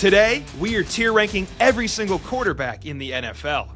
Today, we are tier ranking every single quarterback in the NFL.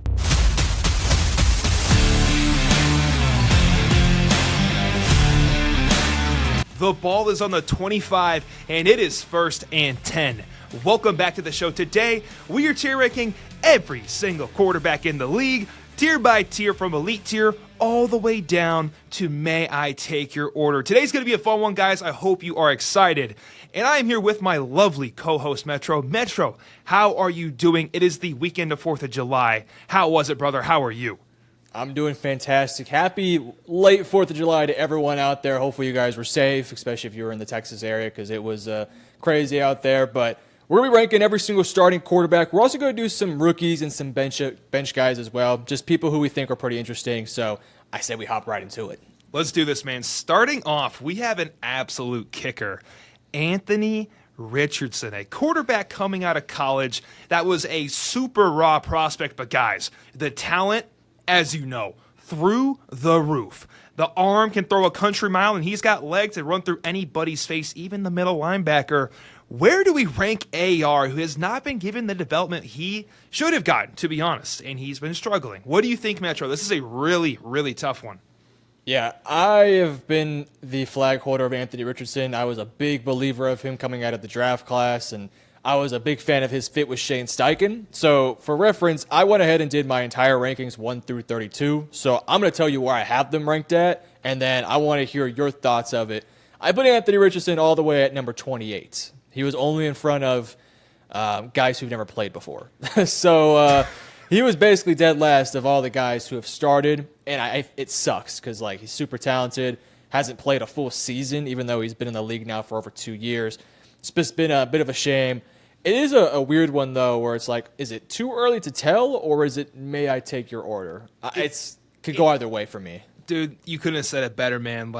The ball is on the 25, and it is 1st and 10. Welcome back to the show. Today, we are tier ranking every single quarterback in the league, tier by tier, from elite tier all the way down to may I take your order. Today's going to be a fun one, guys. I hope you are excited. And I am here with my lovely co-host, Metro. Metro, how are you doing? It is the weekend of 4th of July. How was it, brother? How are you? I'm doing fantastic. Happy late 4th of July to everyone out there. Hopefully you guys were safe, especially if you were in the Texas area, because it was crazy out there. But we're going to be ranking every single starting quarterback. We're also going to do some rookies and some bench guys as well, just people who we think are pretty interesting. So I say we hop right into it. Let's do this, man. Starting off, we have an absolute kicker, Anthony Richardson, a quarterback coming out of college that was a super raw prospect. But guys, the talent, as you know, through the roof. The arm can throw a country mile, and he's got legs that run through anybody's face, even the middle linebacker. Where do we rank AR, who has not been given the development he should have gotten, to be honest, and he's been struggling? What do you think, Metro? This is a really, really tough one. Yeah, I have been the flag holder of Anthony Richardson. I was a big believer of him coming out of the draft class, and I was a big fan of his fit with Shane Steichen. So for reference, I went ahead and did my entire rankings 1 through 32. So I'm going to tell you where I have them ranked at, and then I want to hear your thoughts of it. I put Anthony Richardson all the way at number 28. He was only in front of guys who've never played before. So he was basically dead last of all the guys who have started, and it sucks because he's super talented, hasn't played a full season, even though he's been in the league now for over 2 years. It's just been a bit of a shame. It is a weird one, though, where it's like, is it too early to tell, or is it may I take your order? It could go either way for me. Dude, you couldn't have said it better, man.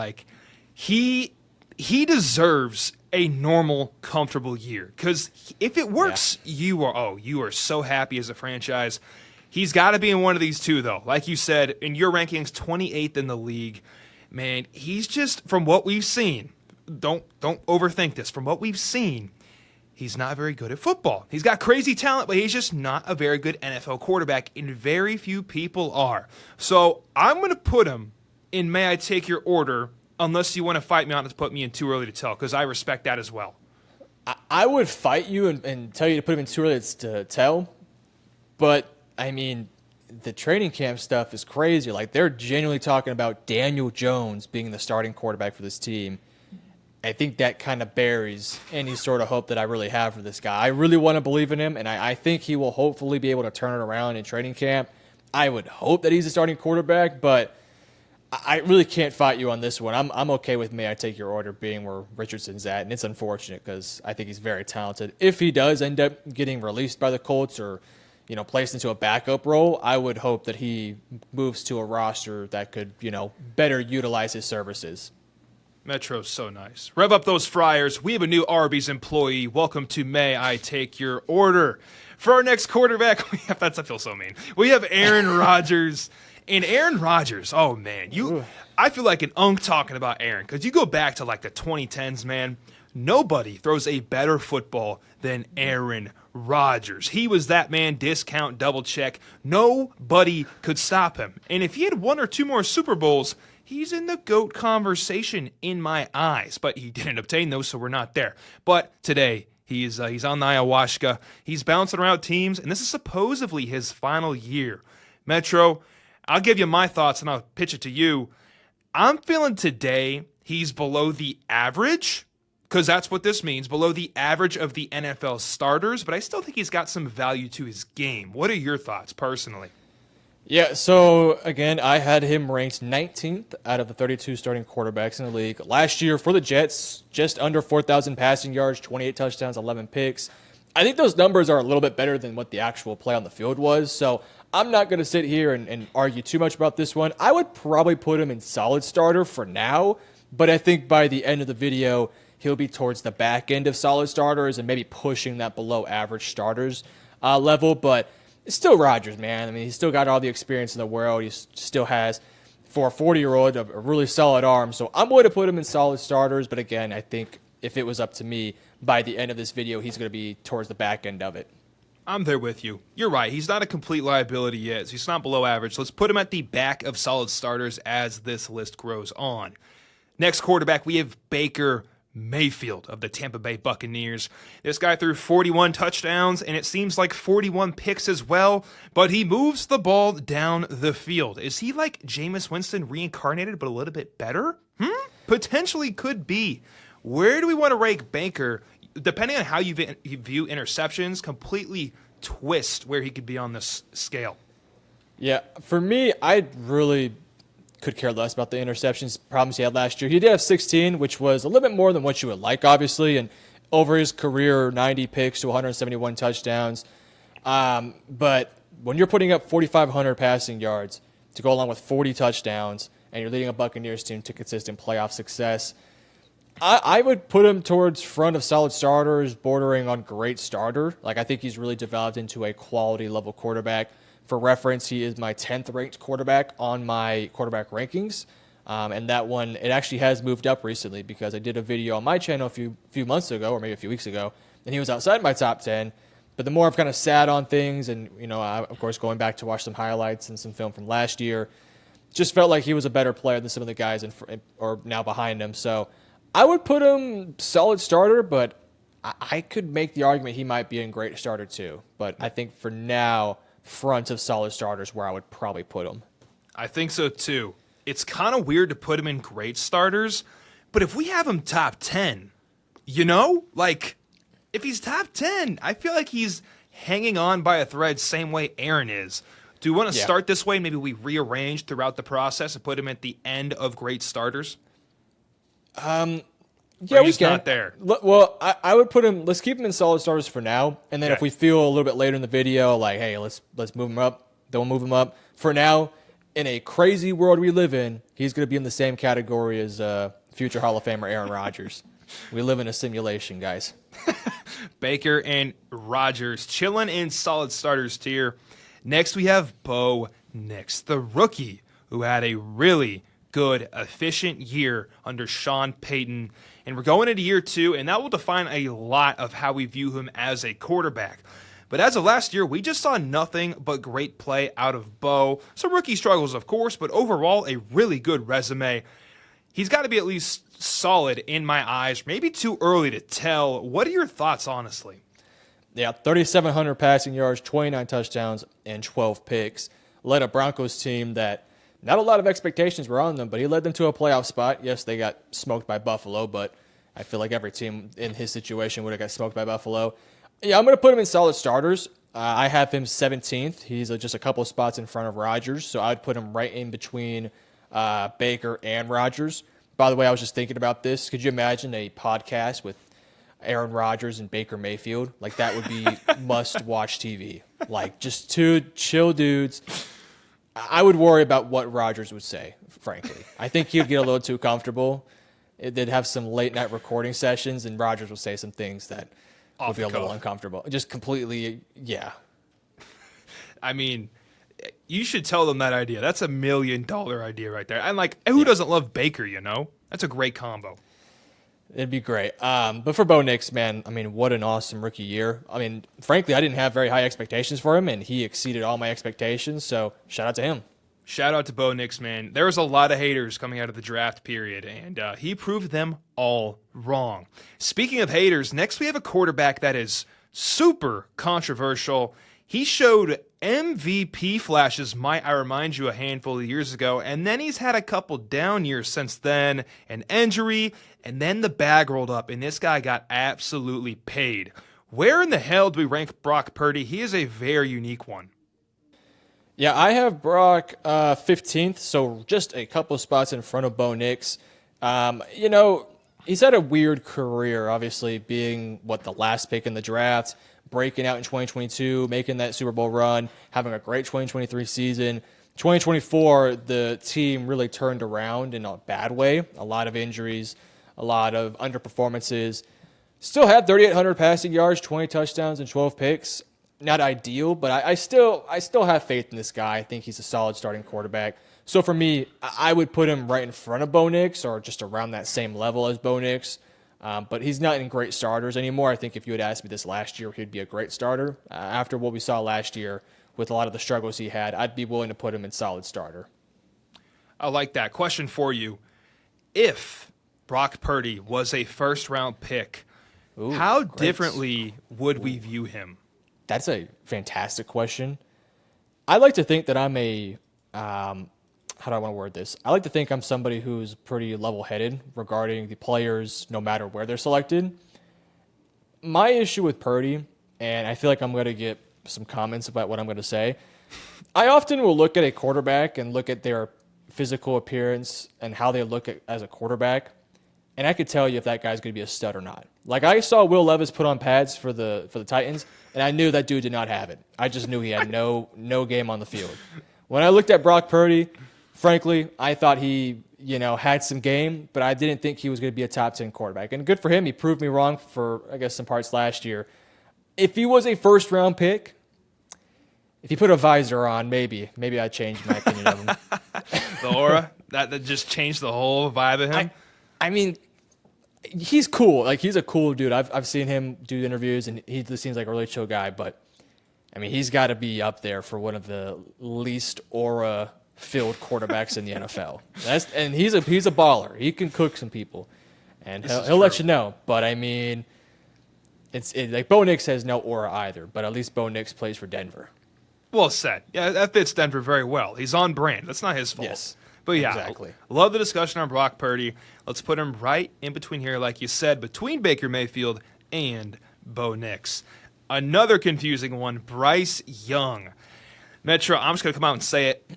He deserves a normal, comfortable year. Because if it works, you are so happy as a franchise. He's got to be in one of these two, though. Like you said, in your rankings, 28th in the league. Man, he's just, from what we've seen, don't overthink this. From what we've seen, he's not very good at football. He's got crazy talent, but he's just not a very good NFL quarterback, and very few people are. So I'm going to put him in may I take your order, unless you want to fight me on it to put me in too early to tell, because I respect that as well. I would fight you and tell you to put him in too early to tell, but, I mean, the training camp stuff is crazy. They're genuinely talking about Daniel Jones being the starting quarterback for this team. I think that kind of buries any sort of hope that I really have for this guy. I really want to believe in him, and I think he will hopefully be able to turn it around in training camp. I would hope that he's a starting quarterback, but I really can't fight you on this one. I'm okay with may I take your order being where Richardson's at, and it's unfortunate because I think he's very talented. If he does end up getting released by the Colts or placed into a backup role, I would hope that he moves to a roster that could better utilize his services. Metro's so nice. Rev up those fryers. We have a new Arby's employee. Welcome to May I Take Your Order. For our next quarterback, I feel so mean. We have Aaron Rodgers. And Aaron Rodgers, oh, man, I feel like an unk talking about Aaron, because you go back to the 2010s, man, nobody throws a better football than Aaron Rodgers. He was that man, discount, double check. Nobody could stop him. And if he had 1 or 2 more Super Bowls, he's in the GOAT conversation in my eyes. But he didn't obtain those, so we're not there. But today, he's on the ayahuasca. He's bouncing around teams, and this is supposedly his final year. Metro, I'll give you my thoughts, and I'll pitch it to you. I'm feeling today he's below the average, because that's what this means, below the average of the NFL starters, but I still think he's got some value to his game. What are your thoughts, personally? Yeah, so, again, I had him ranked 19th out of the 32 starting quarterbacks in the league. Last year for the Jets, just under 4,000 passing yards, 28 touchdowns, 11 picks. I think those numbers are a little bit better than what the actual play on the field was, so I'm not going to sit here and argue too much about this one. I would probably put him in solid starter for now, but I think by the end of the video, he'll be towards the back end of solid starters and maybe pushing that below average starters level. But it's still Rodgers, man. I mean, he's still got all the experience in the world. He still has, for a 40-year-old, a really solid arm. So I'm going to put him in solid starters. But again, I think if it was up to me, by the end of this video, he's going to be towards the back end of it. I'm there with you. You're right. He's not a complete liability yet. So he's not below average. Let's put him at the back of solid starters as this list grows on. Next quarterback, we have Baker Mayfield of the Tampa Bay Buccaneers. This guy threw 41 touchdowns, and it seems like 41 picks as well, but he moves the ball down the field. Is he like Jameis Winston reincarnated, but a little bit better? Potentially could be. Where do we want to rank Baker? Depending on how you view interceptions, completely twist where he could be on this scale. Yeah, for me, I really could care less about the interceptions problems he had last year. He did have 16, which was a little bit more than what you would like, obviously, and over his career, 90 picks to 171 touchdowns. But when you're putting up 4,500 passing yards to go along with 40 touchdowns, and you're leading a Buccaneers team to consistent playoff success, I would put him towards front of solid starters, bordering on great starter. Like, I think he's really developed into a quality level quarterback. For reference, he is my 10th ranked quarterback on my quarterback rankings. And that one, it actually has moved up recently because I did a video on my channel a few months ago, or maybe a few weeks ago, and he was outside my top 10. But the more I've kind of sat on things and, of course, going back to watch some highlights and some film from last year, just felt like he was a better player than some of the guys or now behind him. So I would put him solid starter, but I could make the argument he might be a great starter too. But I think for now, front of solid starters where I would probably put him. I think so too. It's kind of weird to put him in great starters, but if we have him top 10, if he's top 10, I feel like he's hanging on by a thread same way Aaron is. Do you want to start this way? Maybe we rearrange throughout the process and put him at the end of great starters? Yeah, we can. Not there. Well, I would put him. Let's keep him in solid starters for now, and then if we feel a little bit later in the video, like, hey, let's move him up. Don't move him up. For now, in a crazy world we live in, he's going to be in the same category as future Hall of Famer Aaron Rodgers. We live in a simulation, guys. Baker and Rodgers chilling in solid starters tier. Next, we have Bo Nix, the rookie who had a really good, efficient year under Sean Payton. And we're going into year 2, and that will define a lot of how we view him as a quarterback. But as of last year, we just saw nothing but great play out of Bo. Some rookie struggles, of course, but overall, a really good resume. He's got to be at least solid in my eyes. Maybe too early to tell. What are your thoughts, honestly? Yeah, 3,700 passing yards, 29 touchdowns, and 12 picks. Led a Broncos team that not a lot of expectations were on them, but he led them to a playoff spot. Yes, they got smoked by Buffalo, but I feel like every team in his situation would have got smoked by Buffalo. Yeah, I'm going to put him in solid starters. I have him 17th. He's just a couple spots in front of Rodgers, so I'd put him right in between Baker and Rodgers. By the way, I was just thinking about this. Could you imagine a podcast with Aaron Rodgers and Baker Mayfield? Like, that would be must-watch TV. Like, just two chill dudes. I would worry about what Rodgers would say, frankly. I think he would get a little too comfortable. They'd have some late-night recording sessions, and Rodgers would say some things that would be a little uncomfortable. Just completely, yeah. I mean, you should tell them that idea. That's $1 million idea right there. And, who doesn't love Baker, That's a great combo. It'd be great. But for Bo Nix, man, I mean, what an awesome rookie year. I mean, frankly, I didn't have very high expectations for him, and he exceeded all my expectations, so shout out to him. Shout out to Bo Nix, man. There was a lot of haters coming out of the draft period, and he proved them all wrong. Speaking of haters, next we have a quarterback that is super controversial. He showed MVP flashes, might I remind you, a handful of years ago, and then he's had a couple down years since then, an injury, and then the bag rolled up, and this guy got absolutely paid. Where in the hell do we rank Brock Purdy? He is a very unique one. Yeah, I have Brock 15th, so just a couple spots in front of Bo Nix. He's had a weird career, obviously being, the last pick in the draft, breaking out in 2022, making that Super Bowl run, having a great 2023 season. 2024, the team really turned around in a bad way. A lot of injuries, a lot of underperformances. Still had 3,800 passing yards, 20 touchdowns, and 12 picks. Not ideal, but I still have faith in this guy. I think he's a solid starting quarterback. So for me, I would put him right in front of Bo Nix or just around that same level as Bo Nix. But he's not in great starters anymore. I think if you had asked me this last year, he'd be a great starter. After what we saw last year with a lot of the struggles he had, I'd be willing to put him in solid starter. I like that. Question for you. If Brock Purdy was a first-round pick, how differently would we view him? That's a fantastic question. I like to think that I'm how do I want to word this? I like to think I'm somebody who's pretty level-headed regarding the players, no matter where they're selected. My issue with Purdy, and I feel like I'm going to get some comments about what I'm going to say, I often will look at a quarterback and look at their physical appearance and how they look as a quarterback, and I could tell you if that guy's going to be a stud or not. Like, I saw Will Levis put on pads for the Titans, and I knew that dude did not have it. I just knew he had no game on the field. When I looked at Brock Purdy, frankly, I thought he, had some game, but I didn't think he was going to be a top 10 quarterback. And good for him. He proved me wrong for, I guess, some parts last year. If he was a first-round pick, if he put a visor on, maybe I'd change my opinion of him. The aura? That just changed the whole vibe of him? I mean, he's cool. Like, he's a cool dude. I've seen him do interviews, and he just seems like a really chill guy. But, I mean, he's got to be up there for one of the least aura-filled quarterbacks in the NFL. And he's a baller. He can cook some people, and he'll let you know. But, I mean, like Bo Nix has no aura either, but at least Bo Nix plays for Denver. Well said. Yeah, that fits Denver very well. He's on brand. That's not his fault. Yes. But yeah, exactly. Love the discussion on Brock Purdy. Let's put him right in between here, like you said, between Baker Mayfield and Bo Nix. Another confusing one, Bryce Young. Metro, I'm just going to come out and say it.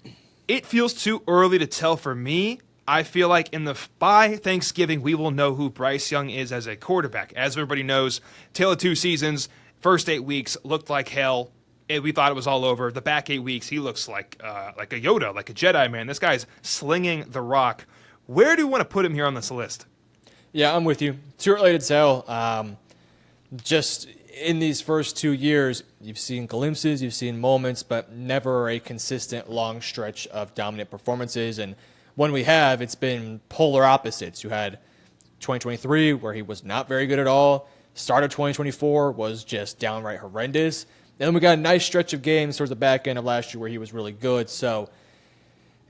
It feels too early to tell for me. I feel like by Thanksgiving, we will know who Bryce Young is as a quarterback. As everybody knows, tale of two seasons, first 8 weeks looked like hell. We thought it was all over. The back 8 weeks, he looks like a Yoda, like a Jedi, man. This guy's slinging the rock. Where do you want to put him here on this list? Yeah, I'm with you. Too early to tell. Just in these first 2 years, you've seen glimpses, you've seen moments, but never a consistent long stretch of dominant performances. And when we have, it's been polar opposites. You had 2023, where he was not very good at all. Start of 2024 was just downright horrendous. And then we got a nice stretch of games towards the back end of last year where he was really good. So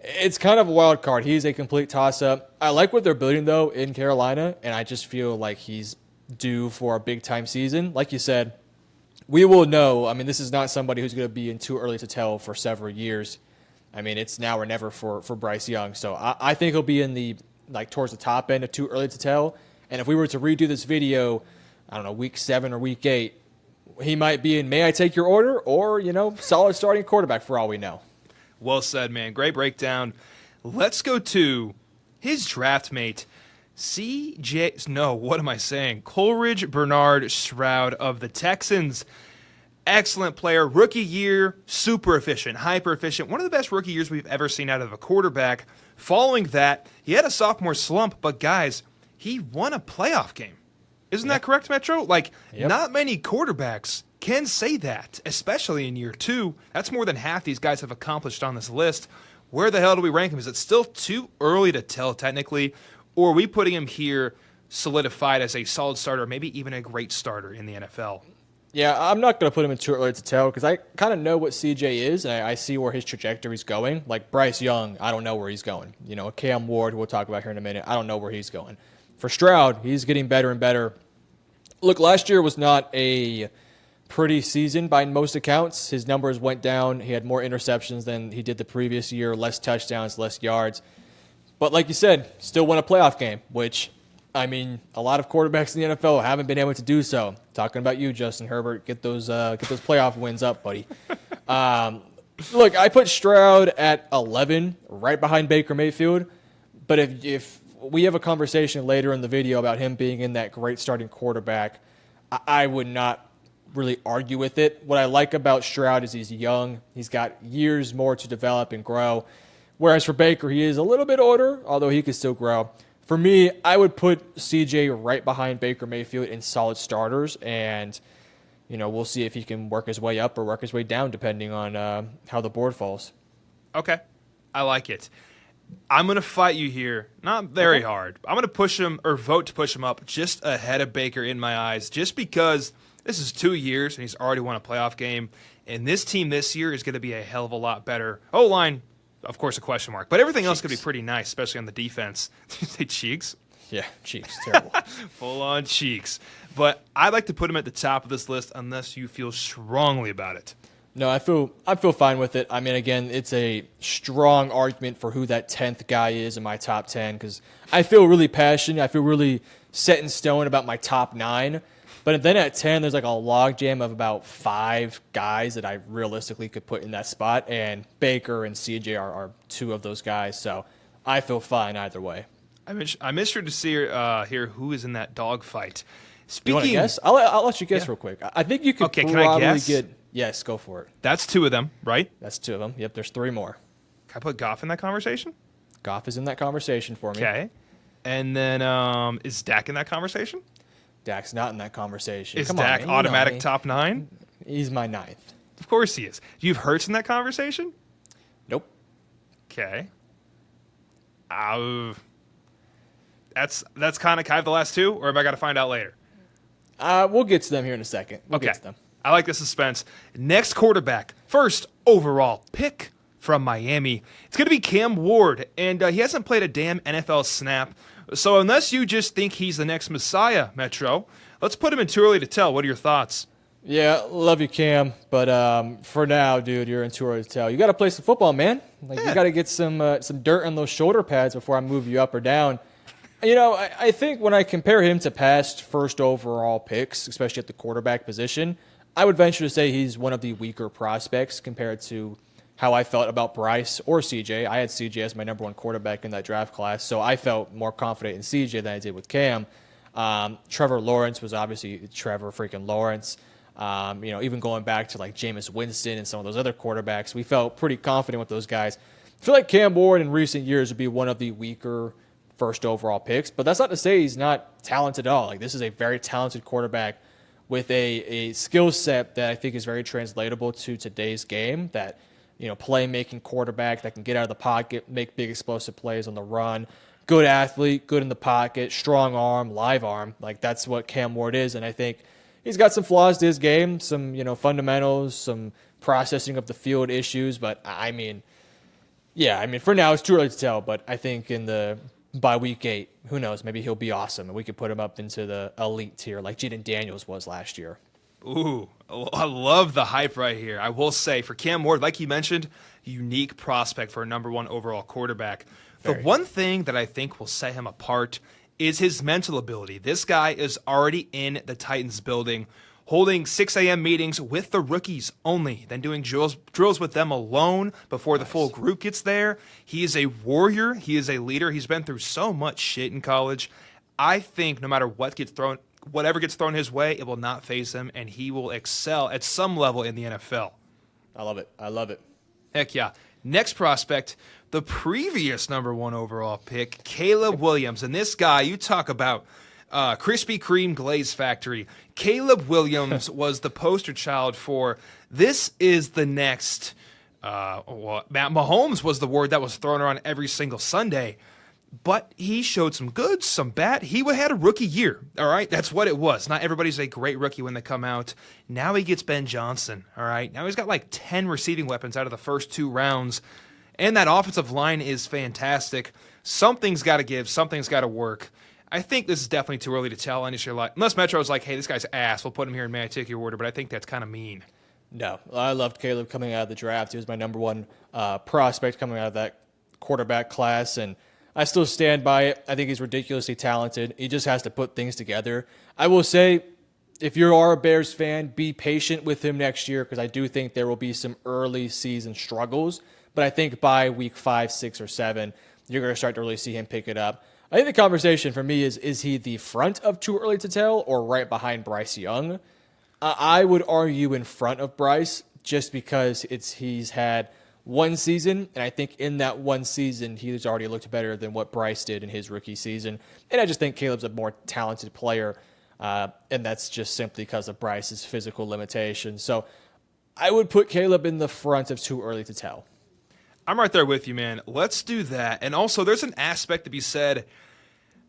it's kind of a wild card. He's a complete toss-up. I like what they're building, though, in Carolina, and I just feel like he's due for a big-time season. Like you said, we will know. I mean, this is not somebody who's going to be in too early to tell for several years. I mean, it's now or never for Bryce Young. So I think he'll be in the towards the top end of too early to tell. And if we were to redo this video, I don't know, week 7 or week 8, he might be in May I Take Your Order or, solid starting quarterback for all we know. Well said, man. Great breakdown. Let's go to his draft mate, Coleridge Bernard Stroud of the Texans. Excellent player. Rookie year, super efficient, hyper efficient. One of the best rookie years we've ever seen out of a quarterback. Following that, he had a sophomore slump, but guys, he won a playoff game. Isn't that correct, Metro? Not many quarterbacks can say that, especially in year 2. That's more than half these guys have accomplished on this list. Where the hell do we rank him? Is it still too early to tell technically? Or are we putting him here solidified as a solid starter, maybe even a great starter in the NFL? Yeah, I'm not going to put him in too early to tell because I kind of know what CJ is, and I see where his trajectory is going. Like Bryce Young, I don't know where he's going. Cam Ward, who we'll talk about here in a minute, I don't know where he's going. For Stroud, he's getting better and better. Look, last year was not a pretty season by most accounts. His numbers went down. He had more interceptions than he did the previous year, less touchdowns, less yards. But like you said, still won a playoff game, which, I mean, a lot of quarterbacks in the NFL haven't been able to do so. Talking about you, Justin Herbert, get those playoff wins up, buddy. Look, I put Stroud at 11, right behind Baker Mayfield. But if we have a conversation later in the video about him being in that great starting quarterback, I would not really argue with it. What I like about Stroud is he's young. He's got years more to develop and grow. Whereas for Baker, he is a little bit older, although he can still grow. For me, I would put CJ right behind Baker Mayfield in solid starters, and we'll see if he can work his way up or work his way down depending on how the board falls. Okay, I like it. I'm going to fight you here. Not very hard. I'm going to push him or vote to push him up just ahead of Baker in my eyes, just because this is 2 years and he's already won a playoff game. And this team this year is going to be a hell of a lot better. O-line, of course, a question mark. But everything else could be pretty nice, especially on the defense. Did you say cheeks? Yeah, cheeks. Terrible. Full-on cheeks. But I'd like to put him at the top of this list unless you feel strongly about it. No, I feel fine with it. I mean, again, it's a strong argument for who that 10th guy is in my top 10 because I feel really passionate. I feel really set in stone about my top 9. But then at 10, there's like a logjam of about 5 guys that I realistically could put in that spot, and Baker and CJ are 2 of those guys. So I feel fine either way. I'm interested to see hear who is in that dogfight. You want to guess? I'll let you guess real quick. I think you could probably can I guess? get. Yes, go for it. That's 2 of them, right? That's 2 of them. Yep, there's 3 more. Can I put Goff in that conversation? Goff is in that conversation for me. Okay. And then is Dak in that conversation? Dak's not in that conversation. Is Dak automatic top 9? He's my 9th. Of course he is. Do you have Hurts in that conversation? Nope. Okay. That's kind of the last 2, or have I got to find out later? We'll get to them here in a second. We'll get to them. I like the suspense. Next quarterback, first overall pick from Miami. It's going to be Cam Ward, and he hasn't played a damn NFL snap. So unless you just think he's the next Messiah, Metro, let's put him in too early to tell. What are your thoughts? Yeah, love you, Cam, but for now, dude, you're in too early to tell. You got to play some football, man. You got to get some dirt on those shoulder pads before I move you up or down. You know, I think when I compare him to past first overall picks, especially at the quarterback position, I would venture to say he's one of the weaker prospects compared to how I felt about Bryce or CJ. I had CJ as my number 1 quarterback in that draft class, so I felt more confident in CJ than I did with Cam. Trevor Lawrence was obviously Trevor freaking Lawrence. Even going back to like Jameis Winston and some of those other quarterbacks, we felt pretty confident with those guys. I feel like Cam Ward in recent years would be one of the weaker first overall picks, but that's not to say he's not talented at all. Like, this is a very talented quarterback with a skill set that I think is very translatable to today's game, that, playmaking quarterback that can get out of the pocket, make big explosive plays on the run, good athlete, good in the pocket, strong arm, live arm. Like, that's what Cam Ward is, and I think he's got some flaws to his game, some, fundamentals, some processing of the field issues, but for now it's too early to tell, but I think by week 8, who knows, maybe he'll be awesome, and we could put him up into the elite tier like Jalen Daniels was last year. Ooh, I love the hype right here. I will say, for Cam Ward, like you mentioned, unique prospect for a number 1 overall quarterback. The one thing that I think will set him apart is his mental ability. This guy is already in the Titans building, holding 6 a.m. meetings with the rookies only, then doing drills with them alone before the full group gets there. He is a warrior. He is a leader. He's been through so much shit in college. I think no matter whatever gets thrown his way, it will not faze him, and he will excel at some level in the NFL. I love it. Heck yeah. Next prospect, the previous number 1 overall pick, Caleb Williams. And this guy, you talk about Krispy Kreme Glaze Factory. Caleb Williams was the poster child for this is the next. Matt Mahomes was the word that was thrown around every single Sunday. But he showed some good, some bad. He had a rookie year, all right? That's what it was. Not everybody's a great rookie when they come out. Now he gets Ben Johnson, all right? Now he's got like 10 receiving weapons out of the first 2 rounds. And that offensive line is fantastic. Something's got to give. Something's got to work. I think this is definitely too early to tell. Unless Metro's like, hey, this guy's ass. We'll put him here in May I Take Your Order. But I think that's kind of mean. No, I loved Caleb coming out of the draft. He was my number 1 prospect coming out of that quarterback class. And I still stand by it. I think he's ridiculously talented. He just has to put things together. I will say, if you are a Bears fan, be patient with him next year because I do think there will be some early season struggles. But I think by week 5, 6, or 7, you're going to start to really see him pick it up. I think the conversation for me is he the front of too early to tell or right behind Bryce Young? I would argue in front of Bryce just because he's had 1 season, and I think in that 1 season, he's already looked better than what Bryce did in his rookie season. And I just think Caleb's a more talented player, and that's just simply because of Bryce's physical limitations. So I would put Caleb in the front of too early to tell. I'm right there with you, man. Let's do that. And also, there's an aspect to be said.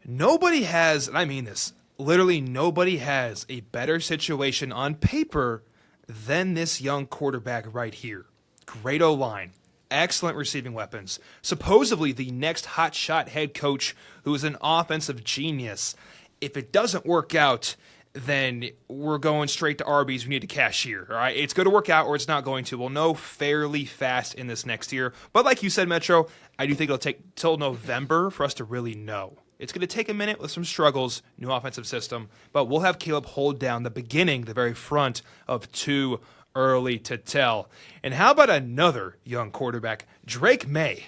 Nobody has, and I mean this, literally nobody has a better situation on paper than this young quarterback right here. Great O-line. Excellent receiving weapons. Supposedly the next hotshot head coach who is an offensive genius. If it doesn't work out, then we're going straight to Arby's. We need a cashier, all right? It's going to work out or it's not going to. We'll know fairly fast in this next year. But like you said, Metro, I do think it'll take till November for us to really know. It's going to take a minute with some struggles, new offensive system, but we'll have Caleb hold down the beginning, the very front of too early to tell. And how about another young quarterback, Drake May,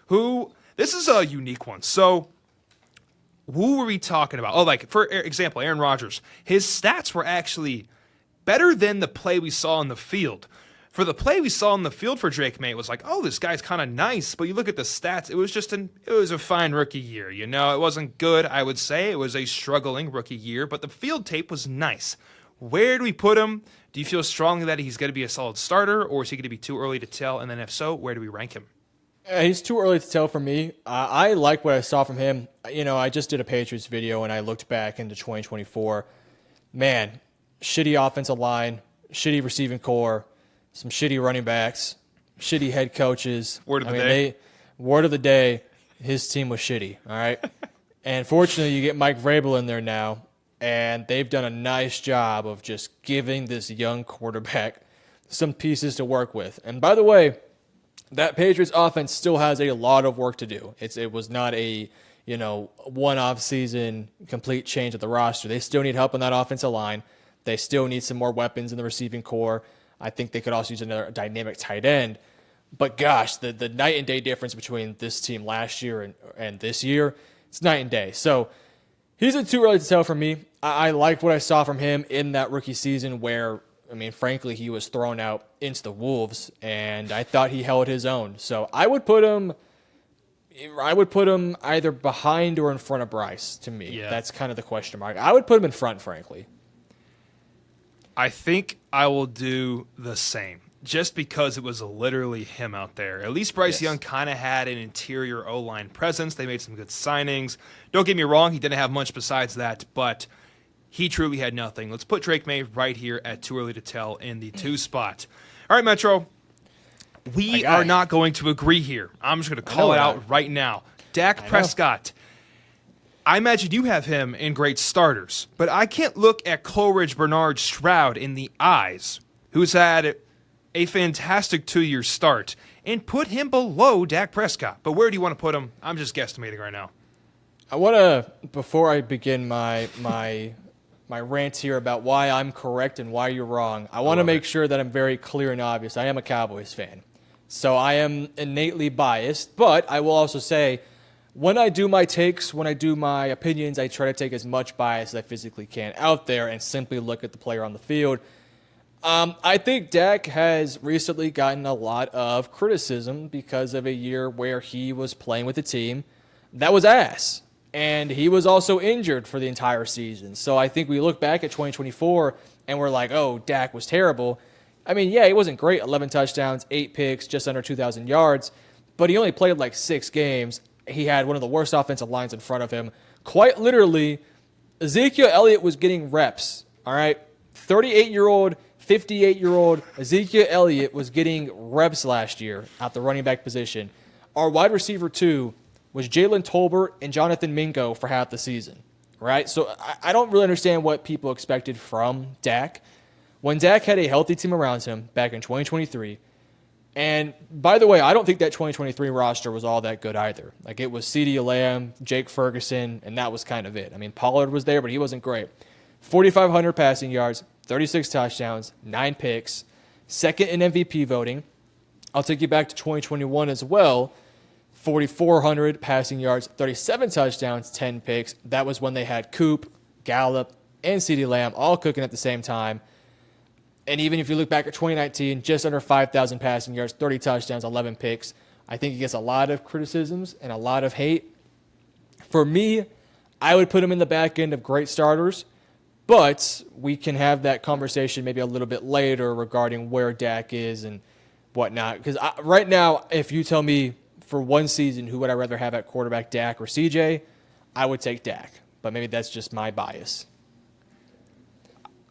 who, this is a unique one. So, who were we talking about? Oh, like, for example, Aaron Rodgers. His stats were actually better than the play we saw on the field. For the play we saw on the field for Drake May, it was like, oh, this guy's kind of nice. But you look at the stats, it was a fine rookie year. You know, it wasn't good, I would say. It was a struggling rookie year, but the field tape was nice. Where do we put him? Do you feel strongly that he's going to be a solid starter, or is he going to be too early to tell? And then if so, where do we rank him? He's too early to tell for me. I like what I saw from him. You know, I just did a Patriots video, and I looked back into 2024. Man, shitty offensive line, shitty receiving core, some shitty running backs, shitty head coaches. Word of the day. Word of the day, his team was shitty, all right? And fortunately, you get Mike Vrabel in there now, and they've done a nice job of just giving this young quarterback some pieces to work with. And by the way, that Patriots offense still has a lot of work to do. It was not a, one-off season complete change of the roster. They still need help on that offensive line. They still need some more weapons in the receiving core. I think they could also use another dynamic tight end. But gosh, the night and day difference between this team last year and this year, it's night and day. So he's too early to tell for me. I like what I saw from him in that rookie season where, frankly, he was thrown out into the wolves, and I thought he held his own. So I would put him either behind or in front of Bryce, to me. Yeah. That's kind of the question mark. I would put him in front, frankly. I think I will do the same, just because it was literally him out there. At least Bryce Young kind of had an interior O-line presence. They made some good signings. Don't get me wrong, he didn't have much besides that, but he truly had nothing. Let's put Drake May right here at too early to tell in the 2 spot. All right, Metro, we are not going to agree here. I'm just going to call it out right now. Dak Prescott. I imagine you have him in great starters, but I can't look at Coleridge Bernard Stroud in the eyes, who's had a fantastic 2-year start, and put him below Dak Prescott. But where do you want to put him? I'm just guesstimating right now. I want to, before I begin my rant here about why I'm correct and why you're wrong, I want to make sure that I'm very clear and obvious. I am a Cowboys fan, so I am innately biased, but I will also say, when I do my takes, when I do my opinions, I try to take as much bias as I physically can out there and simply look at the player on the field. I think Dak has recently gotten a lot of criticism because of a year where he was playing with a team that was ass. And he was also injured for the entire season. So I think we look back at 2024 and we're like, oh, Dak was terrible. He wasn't great. 11 touchdowns, 8 picks, just under 2,000 yards. But he only played like 6 games. He had one of the worst offensive lines in front of him. Quite literally, Ezekiel Elliott was getting reps, all right? 38-year-old, 58-year-old Ezekiel Elliott was getting reps last year at the running back position. Our wide receiver, too, was Jalen Tolbert and Jonathan Mingo for half the season, right? So I don't really understand what people expected from Dak. When Dak had a healthy team around him back in 2023, and by the way, I don't think that 2023 roster was all that good either. Like, it was CeeDee Lamb, Jake Ferguson, and that was kind of it. Pollard was there, but he wasn't great. 4,500 passing yards, 36 touchdowns, 9 picks, second in MVP voting. I'll take you back to 2021 as well. 4,400 passing yards, 37 touchdowns, 10 picks. That was when they had Coop, Gallup, and CeeDee Lamb all cooking at the same time. And even if you look back at 2019, just under 5,000 passing yards, 30 touchdowns, 11 picks. I think he gets a lot of criticisms and a lot of hate. For me, I would put him in the back end of great starters, but we can have that conversation maybe a little bit later regarding where Dak is and whatnot. Because right now, if you tell me for one season who would I rather have at quarterback, Dak or CJ, I would take Dak. But maybe that's just my bias.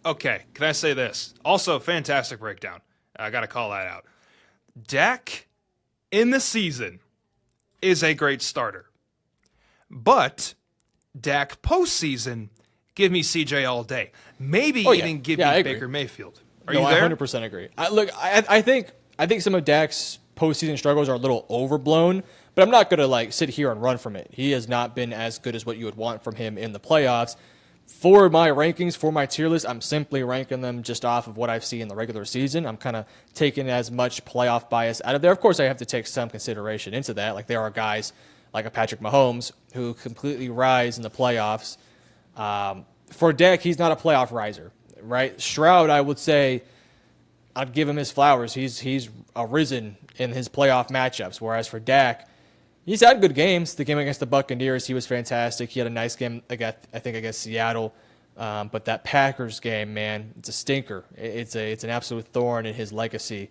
Okay, can I say this? Also, fantastic breakdown. I got to call that out. Dak in the season is a great starter. But Dak postseason, give me CJ all day. Maybe even give me Baker Mayfield. Are you there? I 100% agree. I think some of Dak's postseason struggles are a little overblown, but I'm not going to sit here and run from it. He has not been as good as what you would want from him in the playoffs. For my rankings, for my tier list, I'm simply ranking them just off of what I've seen in the regular season. I'm kind of taking as much playoff bias out of there. Of course, I have to take some consideration into that. Like there are guys like a Patrick Mahomes who completely rise in the playoffs. For Dak, he's not a playoff riser, right? Stroud, I would say, I'd give him his flowers. He's arisen in his playoff matchups, whereas for Dak, he's had good games. The game against the Buccaneers, he was fantastic. He had a nice game, I think, against Seattle. But that Packers game, man, it's a stinker. It's an absolute thorn in his legacy.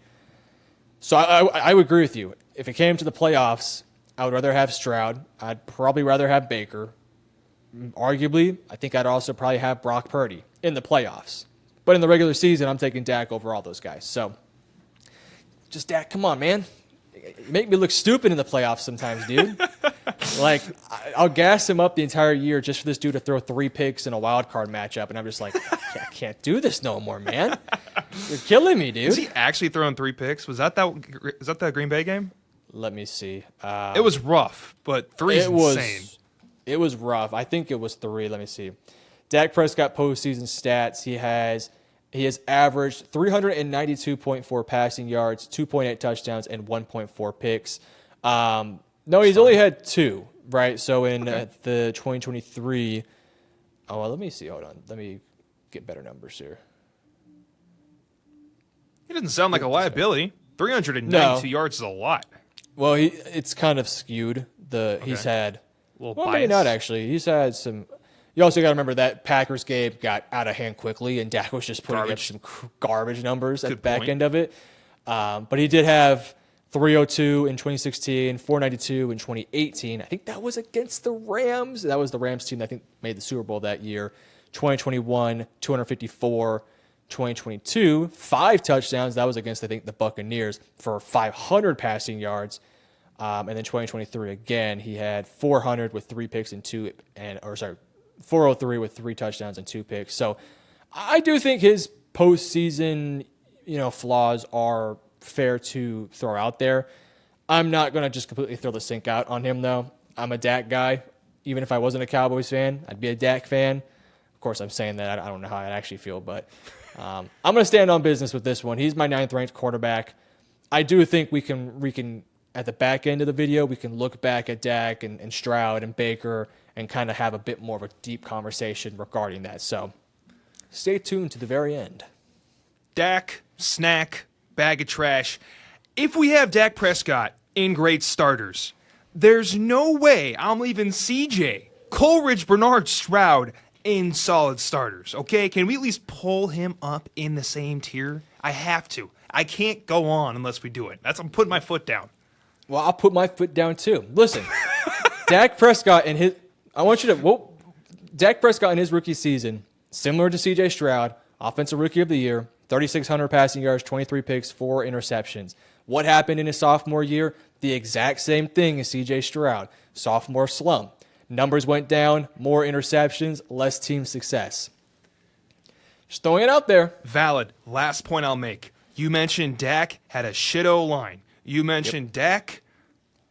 So I would agree with you. If it came to the playoffs, I would rather have Stroud. I'd probably rather have Baker. Arguably, I think I'd also probably have Brock Purdy in the playoffs. But in the regular season, I'm taking Dak over all those guys. So, just Dak, come on, man. You make me look stupid in the playoffs sometimes, dude. I'll gas him up the entire year just for this dude to throw 3 picks in a wild card matchup, and I'm just like, I can't do this no more, man. You're killing me, dude. Is he actually throwing 3 picks? Was that the Green Bay game? Let me see. It was rough, but 3 is insane. It was rough. I think it was 3. Let me see. Dak Prescott postseason stats. He has averaged 392.4 passing yards, 2.8 touchdowns, and 1.4 picks. No, he's only had 2, right? So in the 2023, let me see. Hold on. Let me get better numbers here. He doesn't sound like a liability. 392 yards is a lot. Well, it's kind of skewed. He's had, maybe not actually. He's had some. You also got to remember that Packers game got out of hand quickly, and Dak was just putting up some garbage numbers at the back end of it. But he did have 302 in 2016, 492 in 2018. I think that was against the Rams. That was the Rams team that I think made the Super Bowl that year. 2021, 254. 2022, 5 touchdowns. That was against, I think, the Buccaneers for 500 passing yards. And then 2023, again, he had 400 with 3 picks and 403 with 3 touchdowns and 2 picks. So I do think his postseason, flaws are fair to throw out there. I'm not going to just completely throw the sink out on him, though. I'm a Dak guy. Even if I wasn't a Cowboys fan, I'd be a Dak fan. Of course, I'm saying that. I don't know how I'd actually feel, but I'm going to stand on business with this one. He's my 9th-ranked quarterback. I do think we can at the back end of the video, we can look back at Dak and Stroud and Baker and kind of have a bit more of a deep conversation regarding that. So stay tuned to the very end. Dak, snack, bag of trash. If we have Dak Prescott in great starters, there's no way I'm leaving CJ, Coleridge, Bernard, Stroud in solid starters, okay? Can we at least pull him up in the same tier? I have to. I can't go on unless we do it. I'm putting my foot down. Well, I'll put my foot down too. Listen, Dak Prescott in his rookie season, similar to CJ Stroud, offensive rookie of the year, 3,600 passing yards, 23 picks, 4 interceptions. What happened in his sophomore year? The exact same thing as CJ Stroud. Sophomore slump. Numbers went down, more interceptions, less team success. Just throwing it out there. Valid. Last point I'll make. You mentioned Dak had a shit O-line. You mentioned Dak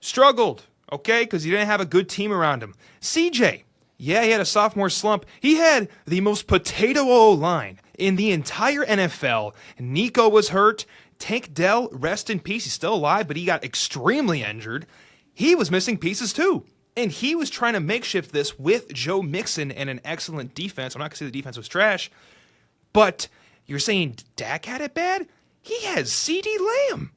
struggled, okay, because he didn't have a good team around him. CJ, he had a sophomore slump. He had the most potato O-line in the entire NFL. Nico was hurt. Tank Dell, rest in peace. He's still alive, but he got extremely injured. He was missing pieces too. And he was trying to makeshift this with Joe Mixon and an excellent defense. I'm not going to say the defense was trash, but you're saying Dak had it bad? He has CeeDee Lamb.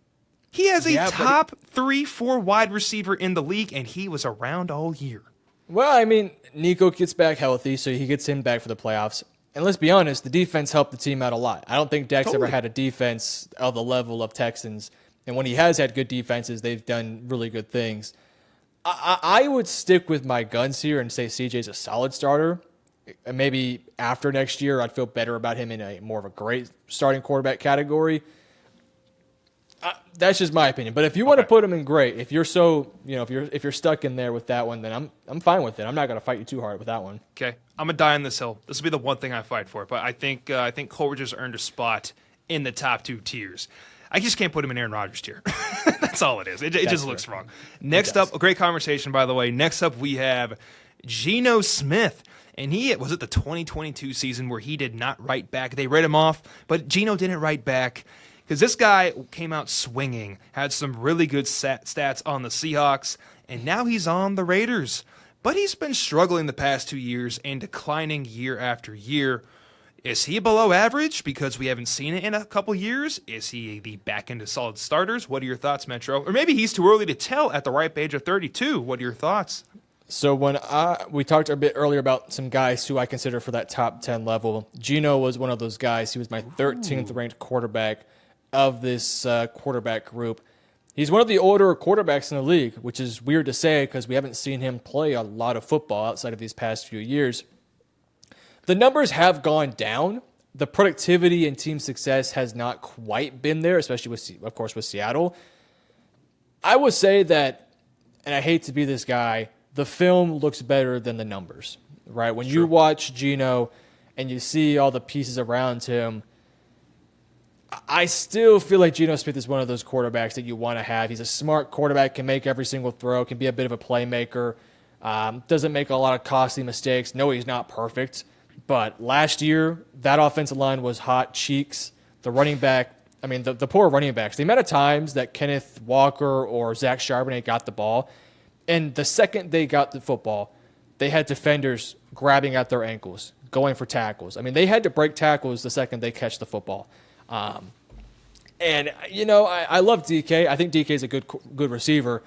He has a top 3-4 wide receiver in the league, and he was around all year. Well, I mean, Nico gets back healthy, so he gets him back for the playoffs. And let's be honest, the defense helped the team out a lot. I don't think Dak's ever had a defense of the level of Texans And when he has had good defenses, they've done really good things. I would stick with my guns here and say CJ's a solid starter. And maybe after next year, I'd feel better about him in a more of a great starting quarterback category. That's just my opinion. But if you want to put him in great, if you're if you're stuck in there with that one, then I'm fine with it. I'm not going to fight you too hard with that one. Okay, I'm gonna die on this hill. This will be the one thing I fight for. But I think Coleridge has earned a spot in the top 2 tiers. I just can't put him in Aaron Rodgers tier. That's all it is. It just looks wrong. Next up, a great conversation, by the way. Next up, we have Geno Smith. And was it the 2022 season where he did not write back? They read him off, but Geno didn't write back. Because this guy came out swinging, had some really good stats on the Seahawks, and now he's on the Raiders. But he's been struggling the past 2 years and declining year after year. Is he below average because we haven't seen it in a couple years? Is he the back end of solid starters? What are your thoughts, Metro? Or maybe he's too early to tell at the ripe age of 32. What are your thoughts? So when we talked a bit earlier about some guys who I consider for that top 10 level, Geno was one of those guys. He was my 13th ranked quarterback of this quarterback group. He's one of the older quarterbacks in the league, which is weird to say because we haven't seen him play a lot of football outside of these past few years. The numbers have gone down. The productivity and team success has not quite been there, especially with Seattle. I would say that, and I hate to be this guy, the film looks better than the numbers, right? When you watch Geno and you see all the pieces around him, I still feel like Geno Smith is one of those quarterbacks that you want to have. He's a smart quarterback, can make every single throw, can be a bit of a playmaker, doesn't make a lot of costly mistakes. No, he's not perfect. But last year, that offensive line was hot cheeks. The running back, the poor running backs, the amount of times that Kenneth Walker or Zach Charbonnet got the ball, and the second they got the football, they had defenders grabbing at their ankles, going for tackles. They had to break tackles the second they catch the football. I love DK. I think DK is a good receiver.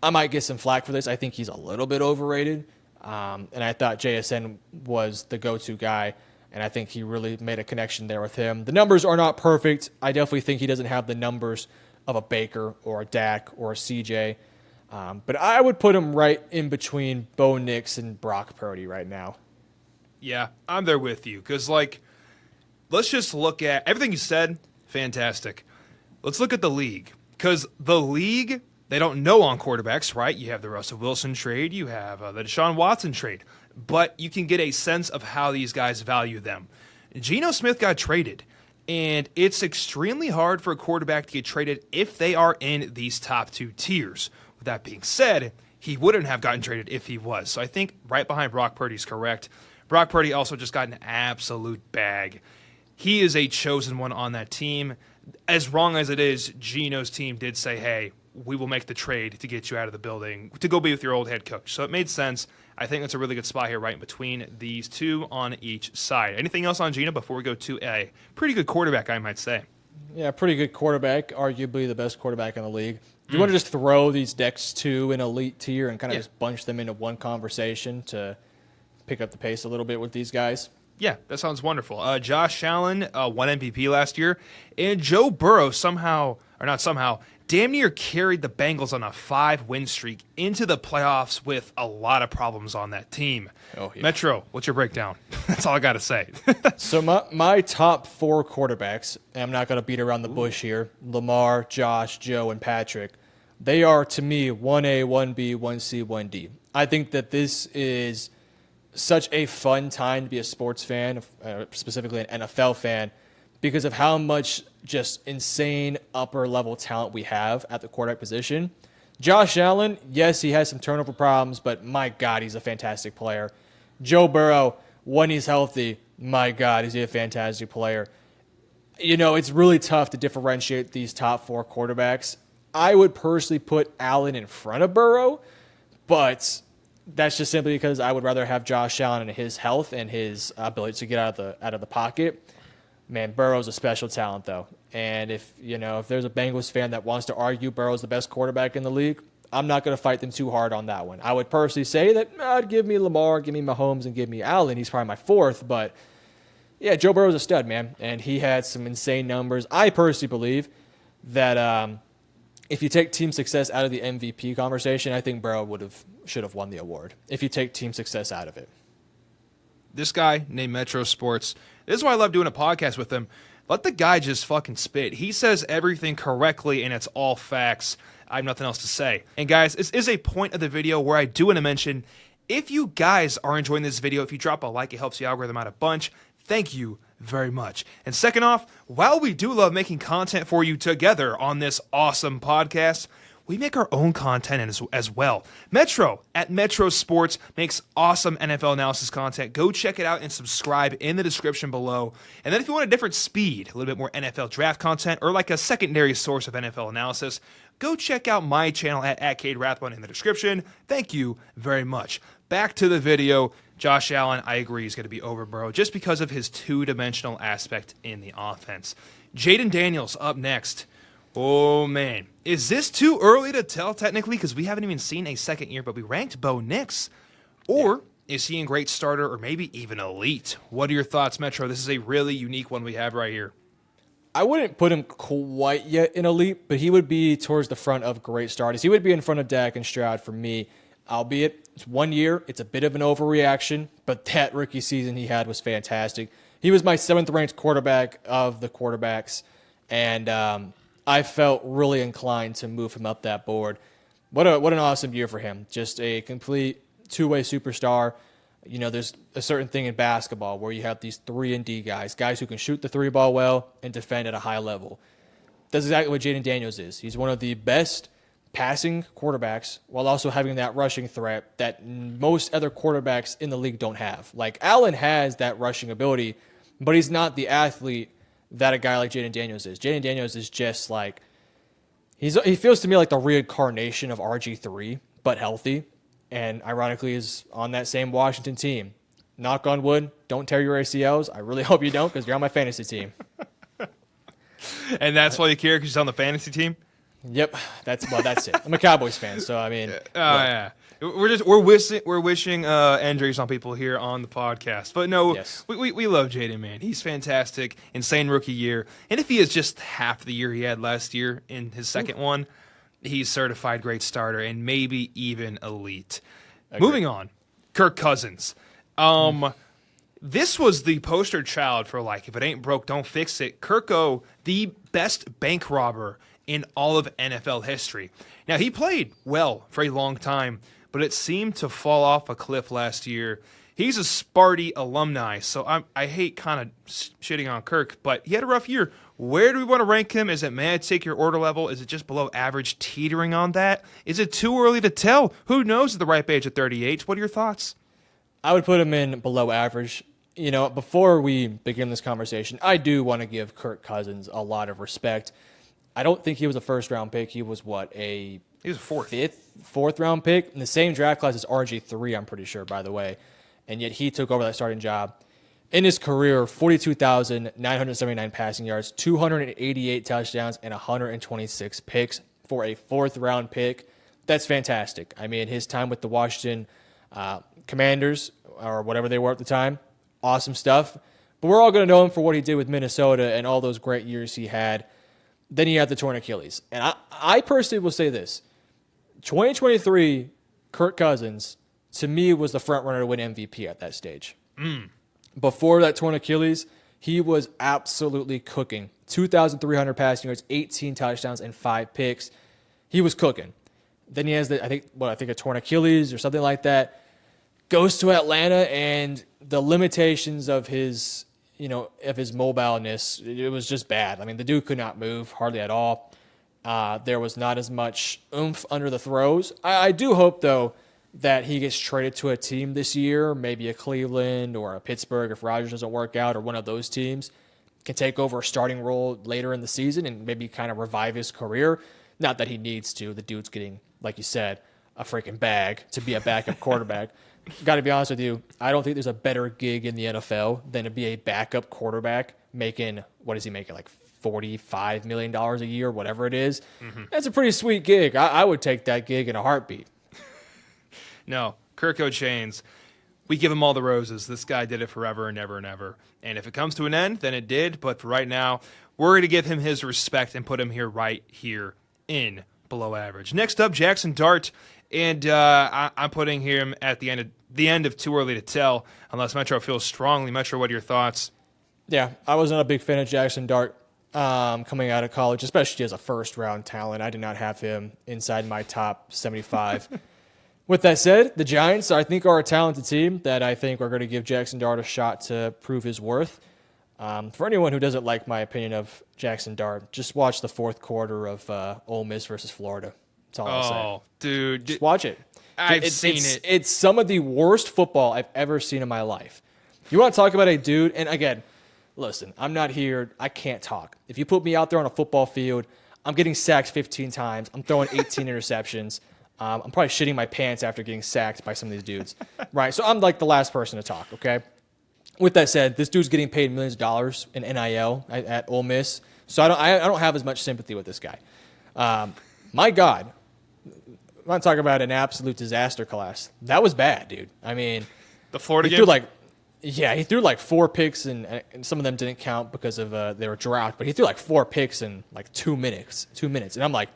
I might get some flack for this. I think he's a little bit overrated. And I thought JSN was the go-to guy, and I think he really made a connection there with him. The numbers are not perfect. I definitely think he doesn't have the numbers of a Baker or a Dak or a CJ. But I would put him right in between Bo Nix and Brock Purdy right now. Yeah, I'm there with you. Because, let's just look at everything you said. Fantastic. Let's look at the league. Because the league, they don't know on quarterbacks, right? You have the Russell Wilson trade. You have the Deshaun Watson trade. But you can get a sense of how these guys value them. Geno Smith got traded. And it's extremely hard for a quarterback to get traded if they are in these top 2 tiers. With that being said, he wouldn't have gotten traded if he was. So I think right behind Brock Purdy is correct. Brock Purdy also just got an absolute bag. He is a chosen one on that team. As wrong as it is, Geno's team did say, hey, we will make the trade to get you out of the building to go be with your old head coach. So it made sense. I think that's a really good spot here right in between these two on each side. Anything else on Geno before we go to a pretty good quarterback, I might say? Yeah, pretty good quarterback, arguably the best quarterback in the league. Do you want to just throw these next 2 in elite tier and kind of just bunch them into one conversation to pick up the pace a little bit with these guys? Yeah, that sounds wonderful. Josh Allen won MVP last year, and Joe Burrow damn near carried the Bengals on a 5-win streak into the playoffs with a lot of problems on that team. Oh, yeah. Metro, what's your breakdown? That's all I got to say. So my top 4 quarterbacks, and I'm not going to beat around the bush here, Lamar, Josh, Joe, and Patrick, they are, to me, 1A, 1B, 1C, 1D. I think that this is such a fun time to be a sports fan, specifically an NFL fan, because of how much just insane upper-level talent we have at the quarterback position. Josh Allen, yes, he has some turnover problems, but my God, he's a fantastic player. Joe Burrow, when he's healthy, my God, is he a fantastic player. It's really tough to differentiate these top 4 quarterbacks. I would personally put Allen in front of Burrow, but that's just simply because I would rather have Josh Allen and his health and his ability to get out of the pocket. Man, Burrow's a special talent, though. And if there's a Bengals fan that wants to argue Burrow's the best quarterback in the league, I'm not going to fight them too hard on that one. I would personally say that give me Lamar, give me Mahomes, and give me Allen. He's probably my 4th, but yeah, Joe Burrow's a stud, man. And he had some insane numbers. I personally believe that if you take team success out of the MVP conversation, I think Burrow should have won the award. If you take team success out of it. This guy named Metro Sports, this is why I love doing a podcast with him. Let the guy just fucking spit. He says everything correctly, and it's all facts. I have nothing else to say. And guys, this is a point of the video where I do want to mention, if you guys are enjoying this video, if you drop a like, it helps the algorithm out a bunch. Thank you very much. And second off, while we do love making content for you together on this awesome podcast, we make our own content as well. Metro at Metro Sports makes awesome NFL analysis content. Go check it out and subscribe in the description below. And then if you want a different speed, a little bit more NFL draft content, or like a secondary source of NFL analysis, go check out my channel at Cade Rathbone in the description. Thank you very much. Back to the video. Josh Allen, I agree, is going to be over Burrow just because of his two-dimensional aspect in the offense. Jaden Daniels up next. Oh, man. Is this too early to tell, technically, because we haven't even seen a second year, but we ranked Bo Nix? Or is he a great starter or maybe even elite? What are your thoughts, Metro? This is a really unique one we have right here. I wouldn't put him quite yet in elite, but he would be towards the front of great starters. He would be in front of Dak and Stroud for me, albeit it's 1 year. It's a bit of an overreaction, but that rookie season he had was fantastic. He was my 7th-ranked quarterback of the quarterbacks, and I felt really inclined to move him up that board. What an awesome year for him. Just a complete two-way superstar. You know, there's a certain thing in basketball where you have these 3-and-D guys who can shoot the three ball well and defend at a high level. That's exactly what Jaden Daniels is. He's one of the best passing quarterbacks while also having that rushing threat that most other quarterbacks in the league don't have. Like, Allen has that rushing ability, but he's not the athlete that a guy like Jaden Daniels is. Jaden Daniels is just like, he feels to me like the reincarnation of RG3, but healthy, and ironically is on that same Washington team. Knock on wood, don't tear your ACLs. I really hope you don't, because you're on my fantasy team. And that's why you care, because he's on the fantasy team? Yep, that's it. I'm a Cowboys fan, so I mean, yeah. We're wishing injuries on people here on the podcast, but no, yes. we love Jaden, man. He's fantastic, insane rookie year, and if he is just half the year he had last year in his second one, he's certified great starter and maybe even elite. Agreed. Moving on, Kirk Cousins. This was the poster child for, like, if it ain't broke, don't fix it. Kirko, the best bank robber in all of NFL history. Now, he played well for a long time, but it seemed to fall off a cliff last year. He's a Sparty alumni, so I hate kind of shitting on Kirk, but he had a rough year. Where do we want to rank him? Is it, may I take your order level? Is it just below average, teetering on that? Is it too early to tell? Who knows at the ripe age of 38? What are your thoughts? I would put him in below average. You know, before we begin this conversation, I do want to give Kirk Cousins a lot of respect. I don't think he was a first-round pick. He was, he was a fourth-round pick in the same draft class as RG3, I'm pretty sure, by the way. And yet he took over that starting job. In his career, 42,979 passing yards, 288 touchdowns, and 126 picks for a fourth-round pick. That's fantastic. I mean, his time with the Washington Commanders, or whatever they were at the time, awesome stuff. But we're all going to know him for what he did with Minnesota and all those great years he had. Then he had the torn Achilles. And I personally will say this. 2023, Kirk Cousins, to me, was the front runner to win MVP at that stage. Before that torn Achilles, he was absolutely cooking. 2,300 passing yards, 18 touchdowns, and 5 picks. He was cooking. Then he has I think a torn Achilles or something like that. Goes to Atlanta, and the limitations of his mobileness, it was just bad. I mean, the dude could not move hardly at all. There was not as much oomph under the throws. I do hope, though, that he gets traded to a team this year, maybe a Cleveland or a Pittsburgh if Rodgers doesn't work out, or one of those teams can take over a starting role later in the season and maybe kind of revive his career. Not that he needs to. The dude's getting, like you said, a freaking bag to be a backup quarterback. Got to be honest with you, I don't think there's a better gig in the NFL than to be a backup quarterback making, what is he making, like $45 million a year, whatever it is. Mm-hmm. That's a pretty sweet gig. I would take that gig in a heartbeat. No, Kirk O'Chains, we give him all the roses. This guy did it forever and ever and ever. And if it comes to an end, then it did. But for right now, we're going to give him his respect and put him here right here in below average. Next up, Jaxson Dart, and I'm putting him at the end of too early to tell, unless Metro feels strongly. Metro, what are your thoughts? Yeah, I was not a big fan of Jaxson Dart coming out of college, especially as a first-round talent. I did not have him inside my top 75. With that said, the Giants, I think, are a talented team that I think are going to give Jaxson Dart a shot to prove his worth. For anyone who doesn't like my opinion of Jaxson Dart, just watch the fourth quarter of Ole Miss versus Florida. That's all I'll say. Oh, dude. Just watch it. I've seen it. It's some of the worst football I've ever seen in my life. You want to talk about a dude, and again, listen, I'm not here. I can't talk. If you put me out there on a football field, I'm getting sacked 15 times. I'm throwing 18 interceptions. I'm probably shitting my pants after getting sacked by some of these dudes. Right? So I'm like the last person to talk, okay? With that said, this dude's getting paid millions of dollars in NIL at Ole Miss. So I don't have as much sympathy with this guy. My God. I want to talk about an absolute disaster class. That was bad, dude. I mean, the Florida game? He threw like 4 picks, and some of them didn't count because of they were dropped. But he threw like 4 picks in like 2 minutes. 2 minutes, and I'm like,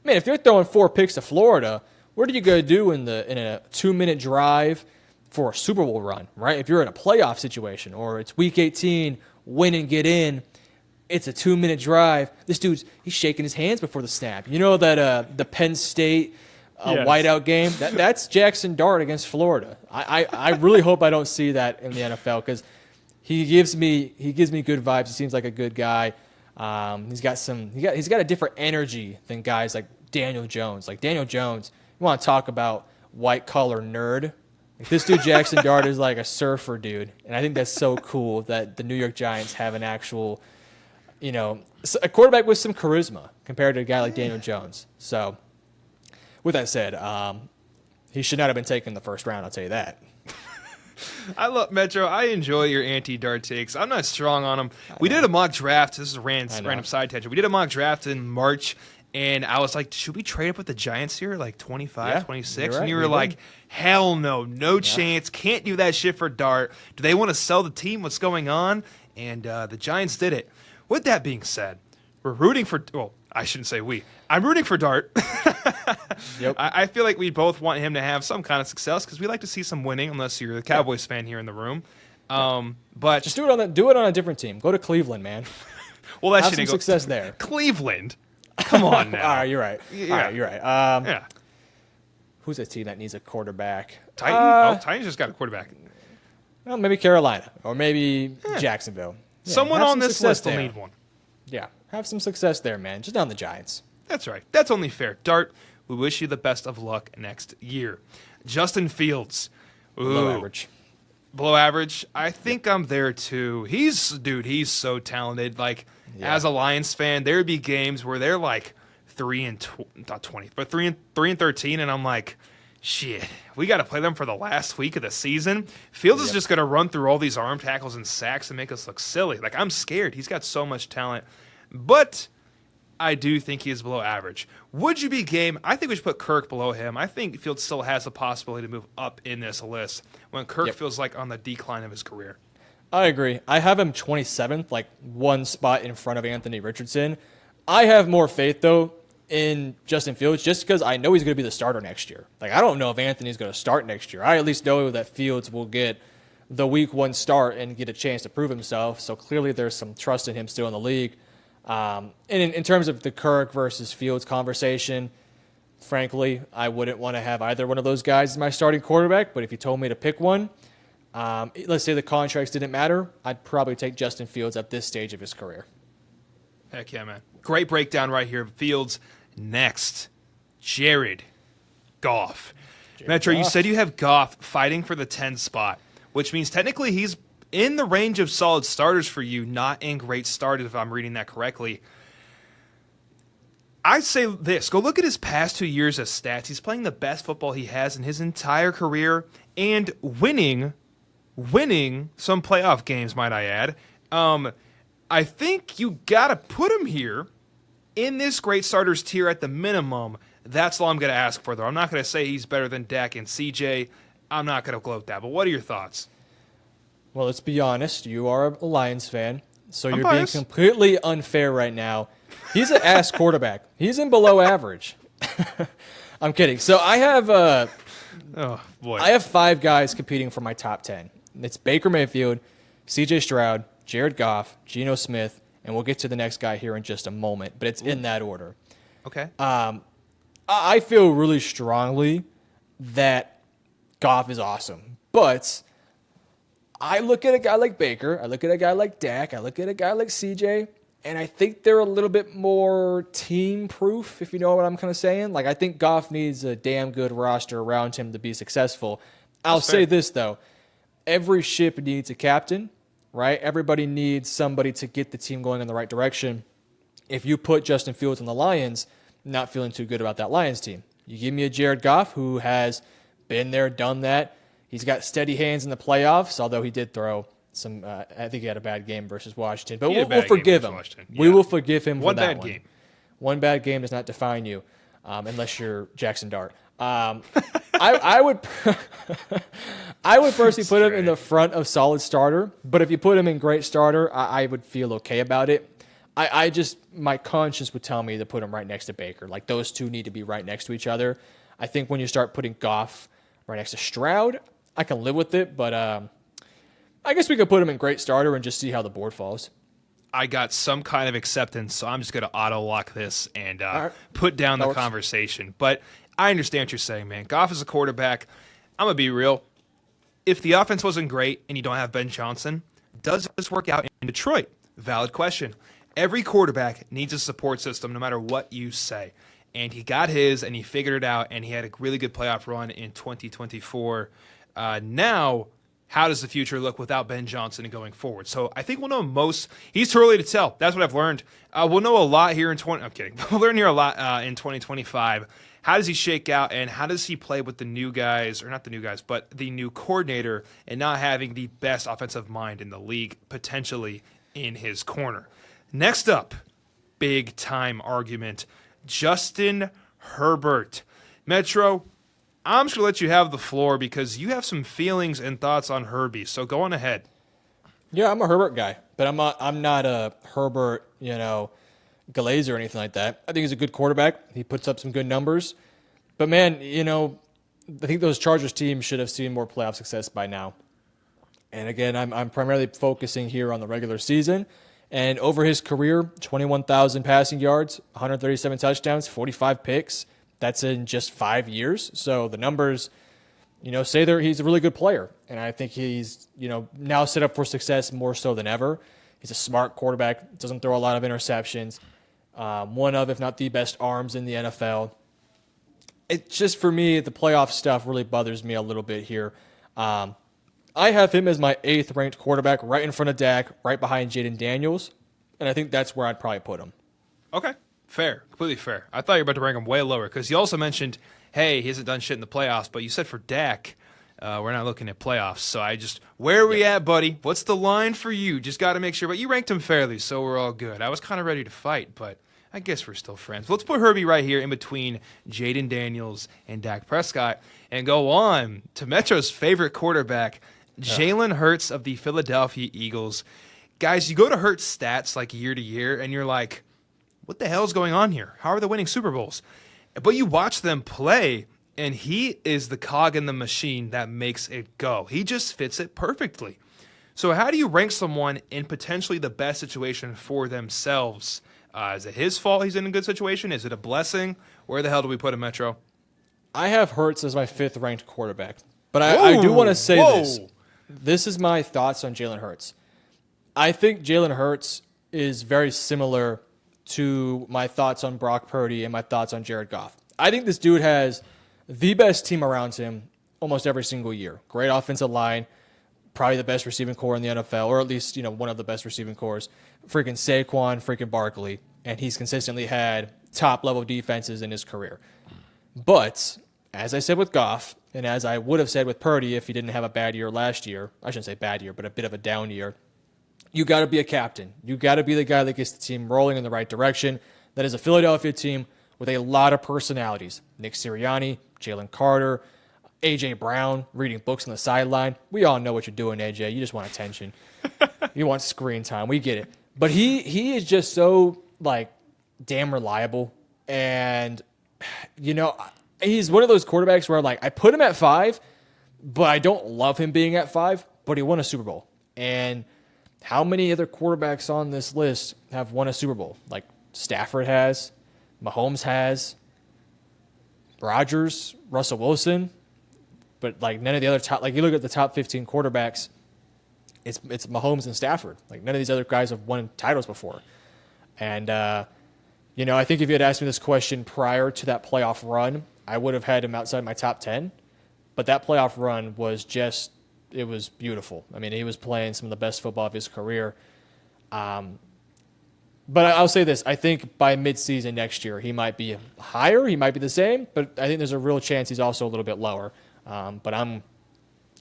man, if you're throwing 4 picks to Florida, what are you gonna do in a 2-minute drive for a Super Bowl run, right? If you're in a playoff situation or it's Week 18, win and get in, it's a 2-minute drive. This he's shaking his hands before the snap. You know that the Penn State whiteout game? That's Jaxson Dart against Florida. I really hope I don't see that in the NFL because he gives me good vibes. He seems like a good guy. He's got a different energy than guys like Daniel Jones. Like Daniel Jones, you want to talk about white collar nerd? Like this dude Jaxson Dart is like a surfer dude, and I think that's so cool that the New York Giants have an actual, a quarterback with some charisma compared to a guy like Daniel Jones. So. With that said, he should not have been taken in the first round, I'll tell you that. I love Metro. I enjoy your anti-Dart takes. I'm not strong on him. We did a mock draft. This is a random side tangent. We did a mock draft in March, and I was like, should we trade up with the Giants here, like 25, 26? Right. And you were like, hell no chance. Can't do that shit for Dart. Do they want to sell the team? What's going on? And the Giants did it. With that being said, we're rooting for – well, I shouldn't say we. I'm rooting for Dart. Yep. I feel like we both want him to have some kind of success because we like to see some winning, unless you're the Cowboys fan here in the room. But just do it on a different team. Go to Cleveland, man. Well, that have some success there. Cleveland. Come on now. All right, you're right. Yeah. All right, you're right. Yeah. Who's a team that needs a quarterback? Titans just got a quarterback. Well, maybe Carolina or maybe Jacksonville. Yeah, someone on this list will need one. Yeah, have some success there, man. Just not the Giants. That's right. That's only fair. Dart, we wish you the best of luck next year. Justin Fields. Below average. Below average? I think I'm there too. He's so talented. Like, as a Lions fan, there would be games where they're like 3 and 13, and I'm like, shit, we got to play them for the last week of the season. Fields is just going to run through all these arm tackles and sacks and make us look silly. Like, I'm scared. He's got so much talent. But I do think he is below average. Would you be game? I think we should put Kirk below him. I think Fields still has the possibility to move up in this list when Kirk feels like on the decline of his career. I agree. I have him 27th, like one spot in front of Anthony Richardson. I have more faith, though, in Justin Fields just because I know he's going to be the starter next year. Like, I don't know if Anthony's going to start next year. I at least know that Fields will get the week 1 start and get a chance to prove himself. So clearly there's some trust in him still in the league. And in terms of the Kirk versus Fields conversation, frankly, I wouldn't want to have either one of those guys as my starting quarterback. But if you told me to pick one, let's say the contracts didn't matter, I'd probably take Justin Fields at this stage of his career. Heck yeah, man. Great breakdown right here. Fields next. Jared Goff. Metro, you said you have Goff fighting for the 10 spot, which means technically he's in the range of solid starters for you, not in great starters, if I'm reading that correctly. I'd say this. Go look at his past 2 years of stats. He's playing the best football he has in his entire career and winning some playoff games, might I add. I think you got to put him here in this great starters tier at the minimum. That's all I'm going to ask for, though. I'm not going to say he's better than Dak and CJ. I'm not going to gloat that. But what are your thoughts? Well, let's be honest. You are a Lions fan, so you're biased. being completely unfair right now. He's an ass quarterback. He's in below average. I'm kidding. So I have Oh boy. I have 5 guys competing for my top 10. It's Baker Mayfield, C.J. Stroud, Jared Goff, Geno Smith, and we'll get to the next guy here in just a moment. But it's in that order. Okay. I feel really strongly that Goff is awesome, but I look at a guy like Baker, I look at a guy like Dak, I look at a guy like CJ, and I think they're a little bit more team-proof, if you know what I'm kind of saying. Like, I think Goff needs a damn good roster around him to be successful. I'll say this, though. Every ship needs a captain, right? Everybody needs somebody to get the team going in the right direction. If you put Justin Fields on the Lions, not feeling too good about that Lions team. You give me a Jared Goff who has been there, done that. He's got steady hands in the playoffs, although he did throw some. I think he had a bad game versus Washington, but we'll forgive him. We will forgive him for that one. Game. One bad game does not define you, unless you're Jaxson Dart. I would personally put him in the front of solid starter, but if you put him in great starter, I would feel okay about it. My conscience would tell me to put him right next to Baker. Like, those two need to be right next to each other. I think when you start putting Goff right next to Stroud, I can live with it, but I guess we could put him in great starter and just see how the board falls. I got some kind of acceptance, so I'm just going to auto-lock this and right. put down the conversation. But I understand what you're saying, man. Goff is a quarterback. I'm going to be real. If the offense wasn't great and you don't have Ben Johnson, does this work out in Detroit? Valid question. Every quarterback needs a support system no matter what you say. And he got his, and he figured it out, and he had a really good playoff run in 2024. Now, how does the future look without Ben Johnson going forward? So I think we'll know most. He's too early to tell. That's what I've learned. We'll know a lot here in I'm kidding. We'll learn here a lot in 2025. How does he shake out, and how does he play with the new guys, or not the new guys, but the new coordinator, and not having the best offensive mind in the league potentially in his corner? Next up, big time argument. Justin Herbert. Metro, I'm just going to let you have the floor because you have some feelings and thoughts on Herbie, so go on ahead. Yeah, I'm a Herbert guy, but I'm not a Herbert, Glaze or anything like that. I think he's a good quarterback. He puts up some good numbers. But, man, I think those Chargers teams should have seen more playoff success by now. And, again, I'm primarily focusing here on the regular season. And over his career, 21,000 passing yards, 137 touchdowns, 45 picks. That's in just 5 years. So the numbers, say he's a really good player. And I think he's, now set up for success more so than ever. He's a smart quarterback, doesn't throw a lot of interceptions. One of, if not the best arms in the NFL. It's just, for me, the playoff stuff really bothers me a little bit here. I have him as my 8th ranked quarterback, right in front of Dak, right behind Jaden Daniels, and I think that's where I'd probably put him. Okay. Fair. Completely fair. I thought you were about to rank him way lower because you also mentioned, hey, he hasn't done shit in the playoffs, but you said for Dak, we're not looking at playoffs. So where are we at, buddy? What's the line for you? Just got to make sure. But you ranked him fairly, so we're all good. I was kind of ready to fight, but I guess we're still friends. Let's put Herbie right here in between Jaden Daniels and Dak Prescott and go on to Metro's favorite quarterback, Jalen Hurts of the Philadelphia Eagles. Guys, you go to Hurts stats like year to year, and you're like, what the hell is going on here? How are they winning Super Bowls? But you watch them play, and he is the cog in the machine that makes it go. He just fits it perfectly. So how do you rank someone in potentially the best situation for themselves? Is it his fault he's in a good situation? Is it a blessing? Where the hell do we put him, Metro? I have Hurts as my 5th ranked quarterback. But I do want to say this. This is my thoughts on Jalen Hurts. I think Jalen Hurts is very similar to my thoughts on Brock Purdy and my thoughts on Jared Goff. I think this dude has the best team around him almost every single year. Great offensive line, probably the best receiving core in the NFL, or at least, one of the best receiving cores. Freaking Saquon, freaking Barkley, and he's consistently had top-level defenses in his career. But, as I said with Goff, and as I would have said with Purdy if he didn't have a bad year last year, I shouldn't say bad year, but a bit of a down year, you got to be a captain. You got to be the guy that gets the team rolling in the right direction. That is a Philadelphia team with a lot of personalities. Nick Sirianni, Jalen Carter, A.J. Brown, reading books on the sideline. We all know what you're doing, A.J. You just want attention. You want screen time. We get it. But he is just so, damn reliable. And He's one of those quarterbacks where like I put him at 5, but I don't love him being at 5, but he won a Super Bowl. And how many other quarterbacks on this list have won a Super Bowl? Like Stafford has, Mahomes has, Rodgers, Russell Wilson, but like none of the other top, like you look at the top 15 quarterbacks, it's Mahomes and Stafford. Like none of these other guys have won titles before. And, I think if you had asked me this question prior to that playoff run, I would have had him outside my top 10. But that playoff run was it was beautiful. I mean, he was playing some of the best football of his career. But I'll say this. I think by midseason next year, he might be higher. He might be the same. But I think there's a real chance he's also a little bit lower. But I'm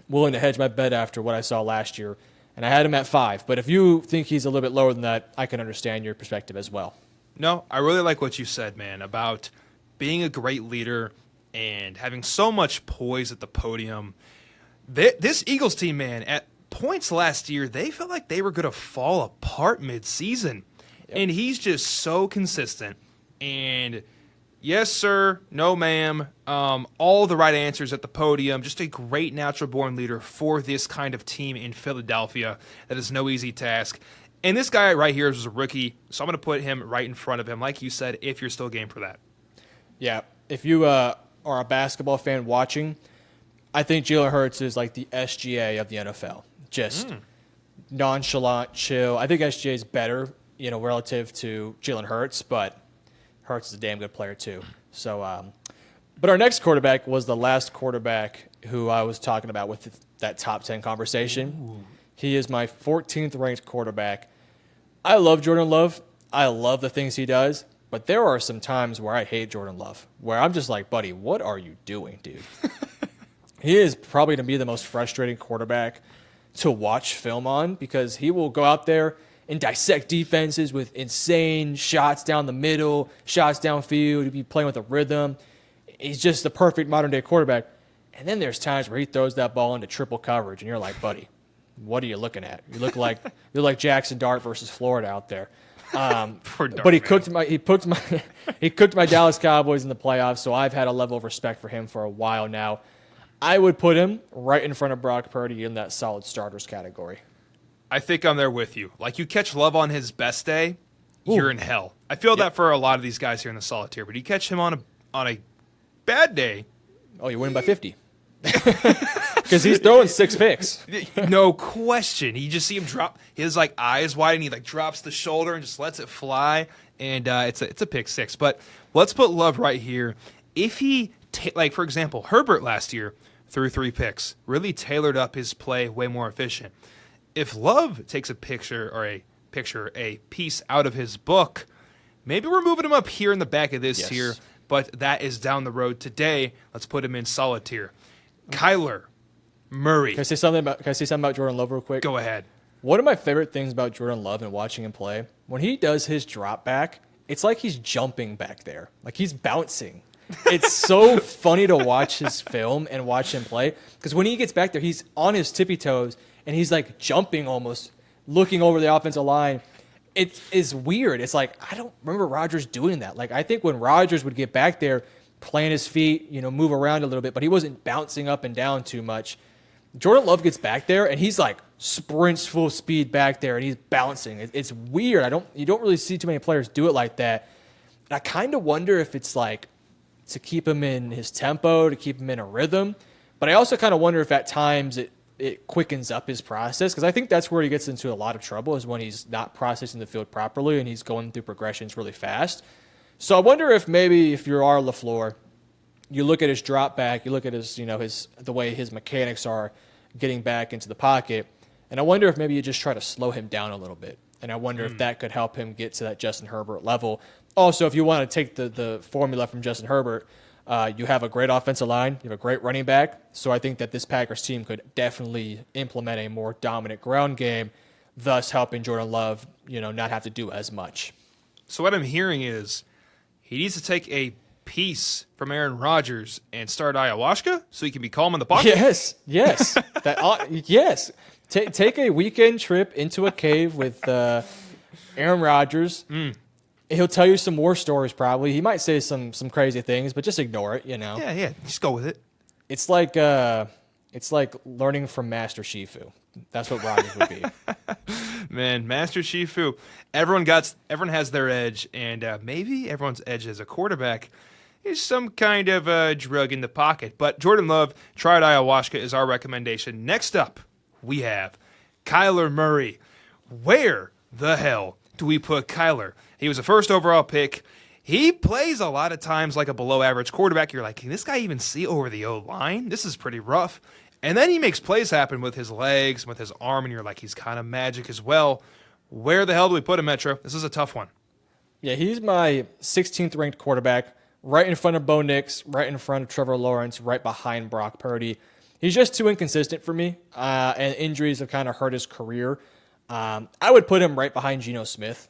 willing to hedge my bet after what I saw last year. And I had him at 5. But if you think he's a little bit lower than that, I can understand your perspective as well. No, I really like what you said, man, about being a great leader and having so much poise at the podium. This Eagles team, man, at points last year, they felt like they were going to fall apart midseason. Yep. And he's just so consistent. And yes, sir, no, ma'am, all the right answers at the podium. Just a great natural-born leader for this kind of team in Philadelphia. That is no easy task. And this guy right here is a rookie, so I'm going to put him right in front of him, like you said, if you're still game for that. Yeah. If you are a basketball fan watching, I think Jalen Hurts is like the SGA of the NFL. Just nonchalant, chill. I think SGA is better, relative to Jalen Hurts, but Hurts is a damn good player too. So, but our next quarterback was the last quarterback who I was talking about with that top 10 conversation. Ooh. He is my 14th ranked quarterback. I love Jordan Love. I love the things he does, but there are some times where I hate Jordan Love, where I'm just like, buddy, what are you doing, dude? He is probably to be the most frustrating quarterback to watch film on because he will go out there and dissect defenses with insane shots down the middle, shots downfield. He'll be playing with a rhythm. He's just the perfect modern-day quarterback. And then there's times where he throws that ball into triple coverage, and you're like, buddy, what are you looking at? You look like Jaxson Dart versus Florida out there. But he cooked my Dallas Cowboys in the playoffs, so I've had a level of respect for him for a while now. I would put him right in front of Brock Purdy in that solid starters category. I think I'm there with you. Like, you catch Love on his best day, you're in hell. I feel that for a lot of these guys here in the solid tier, but you catch him on a bad day. Oh, you win by 50. Because he's throwing 6 picks. No question. You just see him drop his eyes wide, and he drops the shoulder and just lets it fly, and it's a pick 6. But let's put Love right here. If he for example, Herbert last year threw 3 picks, really tailored up his play, way more efficient. If Love takes a piece out of his book, maybe we're moving him up here in the back of this tier, but that is down the road today. Let's put him in solid tier. Kyler Murray. Can I say something about Jordan Love real quick? Go ahead. One of my favorite things about Jordan Love and watching him play, when he does his drop back, it's like he's jumping back there. Like he's bouncing. It's so funny to watch his film and watch him play. Because when he gets back there, he's on his tippy toes, and he's jumping almost, looking over the offensive line. It is weird. It's like, I don't remember Rodgers doing that. I think when Rodgers would get back there, plant his feet, move around a little bit, but he wasn't bouncing up and down too much. Jordan Love gets back there, and he's sprints full speed back there, and he's bouncing. It's weird. You don't really see too many players do it like that. And I kind of wonder if it's to keep him in his tempo, to keep him in a rhythm. But I also kind of wonder if at times it quickens up his process, because I think that's where he gets into a lot of trouble, is when he's not processing the field properly and he's going through progressions really fast. So I wonder if maybe if you are LaFleur, you look at his drop back, you look at his, the way his mechanics are getting back into the pocket, and I wonder if maybe you just try to slow him down a little bit. And I wonder if that could help him get to that Justin Herbert level. Also, if you want to take the formula from Justin Herbert, you have a great offensive line, you have a great running back. So I think that this Packers team could definitely implement a more dominant ground game, thus helping Jordan Love, not have to do as much. So what I'm hearing is he needs to take a piece from Aaron Rodgers and start ayahuasca so he can be calm in the pocket? Yes. Yes. Take a weekend trip into a cave with Aaron Rodgers. He'll tell you some war stories probably. He might say some crazy things, but just ignore it, Yeah, just go with it. It's like learning from Master Shifu. That's what Rodgers would be. Man, Master Shifu. Everyone has their edge, and maybe everyone's edge as a quarterback is some kind of drug in the pocket. But Jordan Love, tried ayahuasca is our recommendation. Next up, we have Kyler Murray. Where the hell do we put Kyler? He was a first overall pick. He plays a lot of times like a below-average quarterback. You're like, can this guy even see over the O-line? This is pretty rough. And then he makes plays happen with his legs, with his arm, and you're like, he's kind of magic as well. Where the hell do we put him, Metro? This is a tough one. Yeah, he's my 16th ranked quarterback, right in front of Bo Nix, right in front of Trevor Lawrence, right behind Brock Purdy. He's just too inconsistent for me, and injuries have kind of hurt his career. I would put him right behind Geno Smith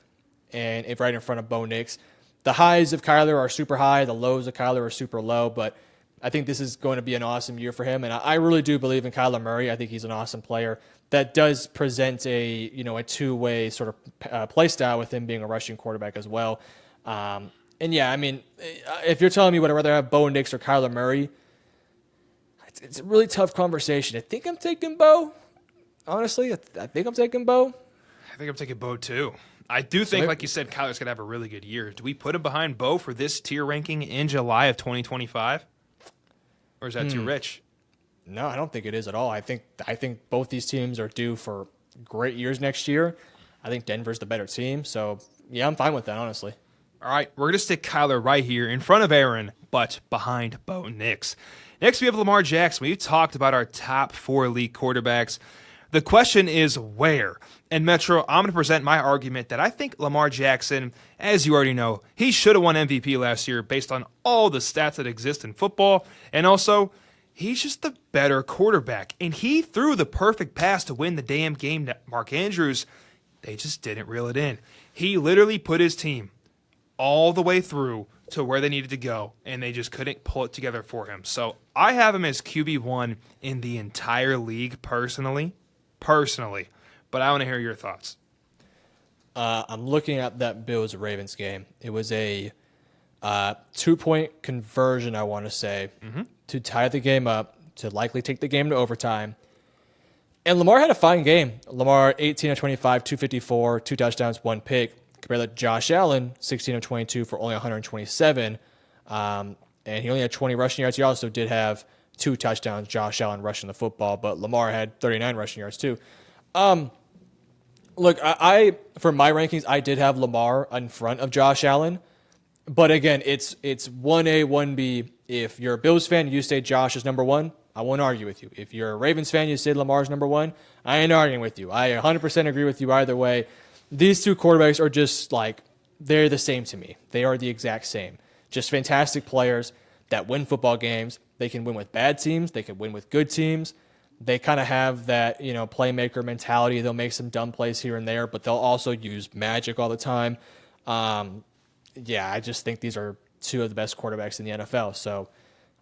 and right in front of Bo Nix. The highs of Kyler are super high. The lows of Kyler are super low, but I think this is going to be an awesome year for him, and I really do believe in Kyler Murray. I think he's an awesome player that does present a two-way sort of play style with him being a rushing quarterback as well. And yeah, I mean, if you're telling me would I rather have Bo Nix or Kyler Murray, it's a really tough conversation. I think I'm taking Bo. Honestly, I think I'm taking Bo. I think I'm taking Bo too. I do think, like you said, Kyler's going to have a really good year. Do we put him behind Bo for this tier ranking in July of 2025? Or is that too rich? No, I don't think it is at all. I think both these teams are due for great years next year. I think Denver's the better team. So, yeah, I'm fine with that, honestly. All right, we're going to stick Kyler right here in front of Aaron, but behind Bo Nix. Next, we have Lamar Jackson. We've talked about our top 4 league quarterbacks. The question is where? And Metro, I'm going to present my argument that I think Lamar Jackson, as you already know, he should have won MVP last year based on all the stats that exist in football. And also, he's just the better quarterback. And he threw the perfect pass to win the damn game to Mark Andrews. They just didn't reel it in. He literally put his team all the way through to where they needed to go, and they just couldn't pull it together for him. So I have him as QB1 in the entire league personally. But I want to hear your thoughts. I'm looking at that Bills-Ravens game. It was a 2-point conversion, I want to say, to tie the game up, to likely take the game to overtime. And Lamar had a fine game. Lamar, 18 of 25, 254, 2 touchdowns, 1 pick. Compared to Josh Allen, 16 of 22 for only 127. And he only had 20 rushing yards. He also did have 2 touchdowns, Josh Allen rushing the football, but Lamar had 39 rushing yards too. Look, I for my rankings, I did have Lamar in front of Josh Allen, but again, it's 1A, 1B. If you're a Bills fan, you say Josh is number 1. I won't argue with you. If you're a Ravens fan, you say Lamar's number 1. I ain't arguing with you. I 100% agree with you either way. These two quarterbacks are just like, they're the same to me. They are the exact same. Just fantastic players that win football games. They can win with bad teams. They can win with good teams. They kind of have that, playmaker mentality. They'll make some dumb plays here and there, but they'll also use magic all the time. I just think these are two of the best quarterbacks in the NFL. So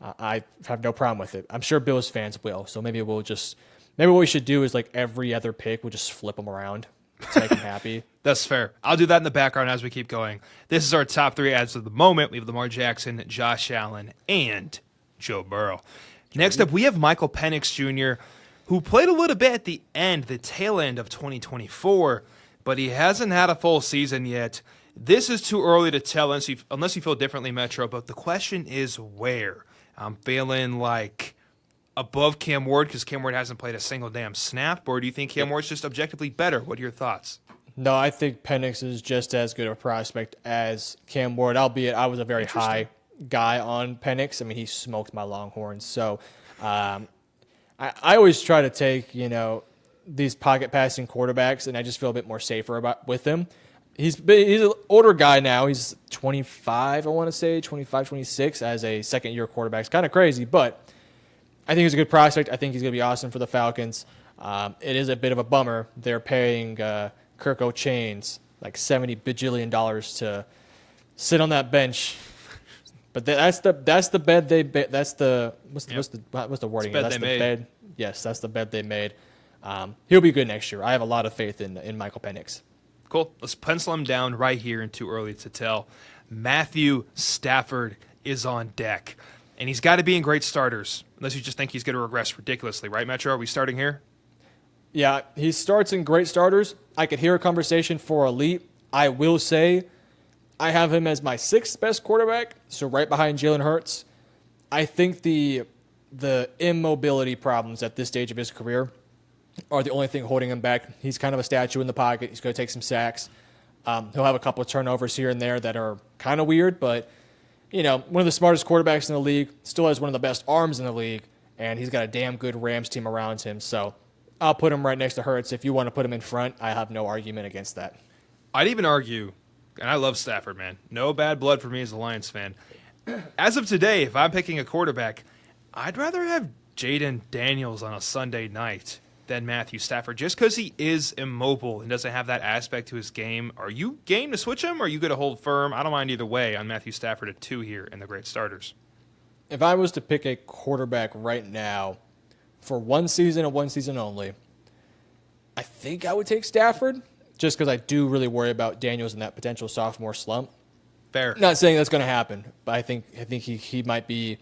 I have no problem with it. I'm sure Bills fans will. So maybe what we should do is like every other pick, we'll just flip them around to make them happy. That's fair. I'll do that in the background as we keep going. This is our top 3 ads of the moment. We have Lamar Jackson, Josh Allen, and Joe Burrow. Next up, we have Michael Penix Jr., who played a little bit at the tail end of 2024, but he hasn't had a full season yet. This is too early to tell unless you feel differently, Metro, but the question is where? I'm feeling like above Cam Ward because Cam Ward hasn't played a single damn snap, or do you think Cam Ward's just objectively better? What are your thoughts? No, I think Penix is just as good a prospect as Cam Ward, albeit I was a very high guy on Penix. I mean, he smoked my Longhorns. So I always try to take, these pocket passing quarterbacks, and I just feel a bit more safer with him. He's an older guy now. He's 25, I want to say, 25, 26 as a second-year quarterback. It's kind of crazy, but I think he's a good prospect. I think he's going to be awesome for the Falcons. It is a bit of a bummer. They're paying Kirk O'Chains like $70 bajillion to sit on that bench. But that's the bed they that's the what's the wording? That's the bed. Yes, that's the bed they made. He'll be good next year. I have a lot of faith in Michael Penix. Cool. Let's pencil him down right here and too early to tell. Matthew Stafford is on deck. And he's got to be in great starters, unless you just think he's going to regress ridiculously. Right, Metro? Are we starting here? Yeah, he starts in great starters. I could hear a conversation for elite. I will say I have him as my 6th best quarterback, so right behind Jalen Hurts. I think the immobility problems at this stage of his career are the only thing holding him back. He's kind of a statue in the pocket. He's going to take some sacks. He'll have a couple of turnovers here and there that are kind of weird, but one of the smartest quarterbacks in the league, still has one of the best arms in the league, and he's got a damn good Rams team around him. So I'll put him right next to Hurts. If you want to put him in front, I have no argument against that. I'd even argue, and I love Stafford, man. No bad blood for me as a Lions fan. As of today, if I'm picking a quarterback, I'd rather have Jaden Daniels on a Sunday night than Matthew Stafford, just because he is immobile and doesn't have that aspect to his game. Are you game to switch him, or are you going to hold firm? I don't mind either way on Matthew Stafford at 2 here in the great starters. If I was to pick a quarterback right now for one season and one season only, I think I would take Stafford, just because I do really worry about Daniels and that potential sophomore slump. Fair. Not saying that's going to happen, but I think he might be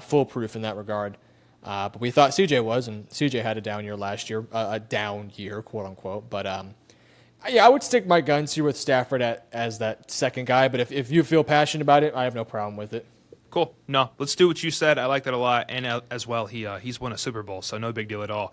foolproof in that regard. But we thought CJ was, and CJ had a down year last year, a down year, quote unquote. But I would stick my guns here with Stafford as that second guy. But if you feel passionate about it, I have no problem with it. Cool. No, let's do what you said. I like that a lot. And as well, he's won a Super Bowl, so no big deal at all.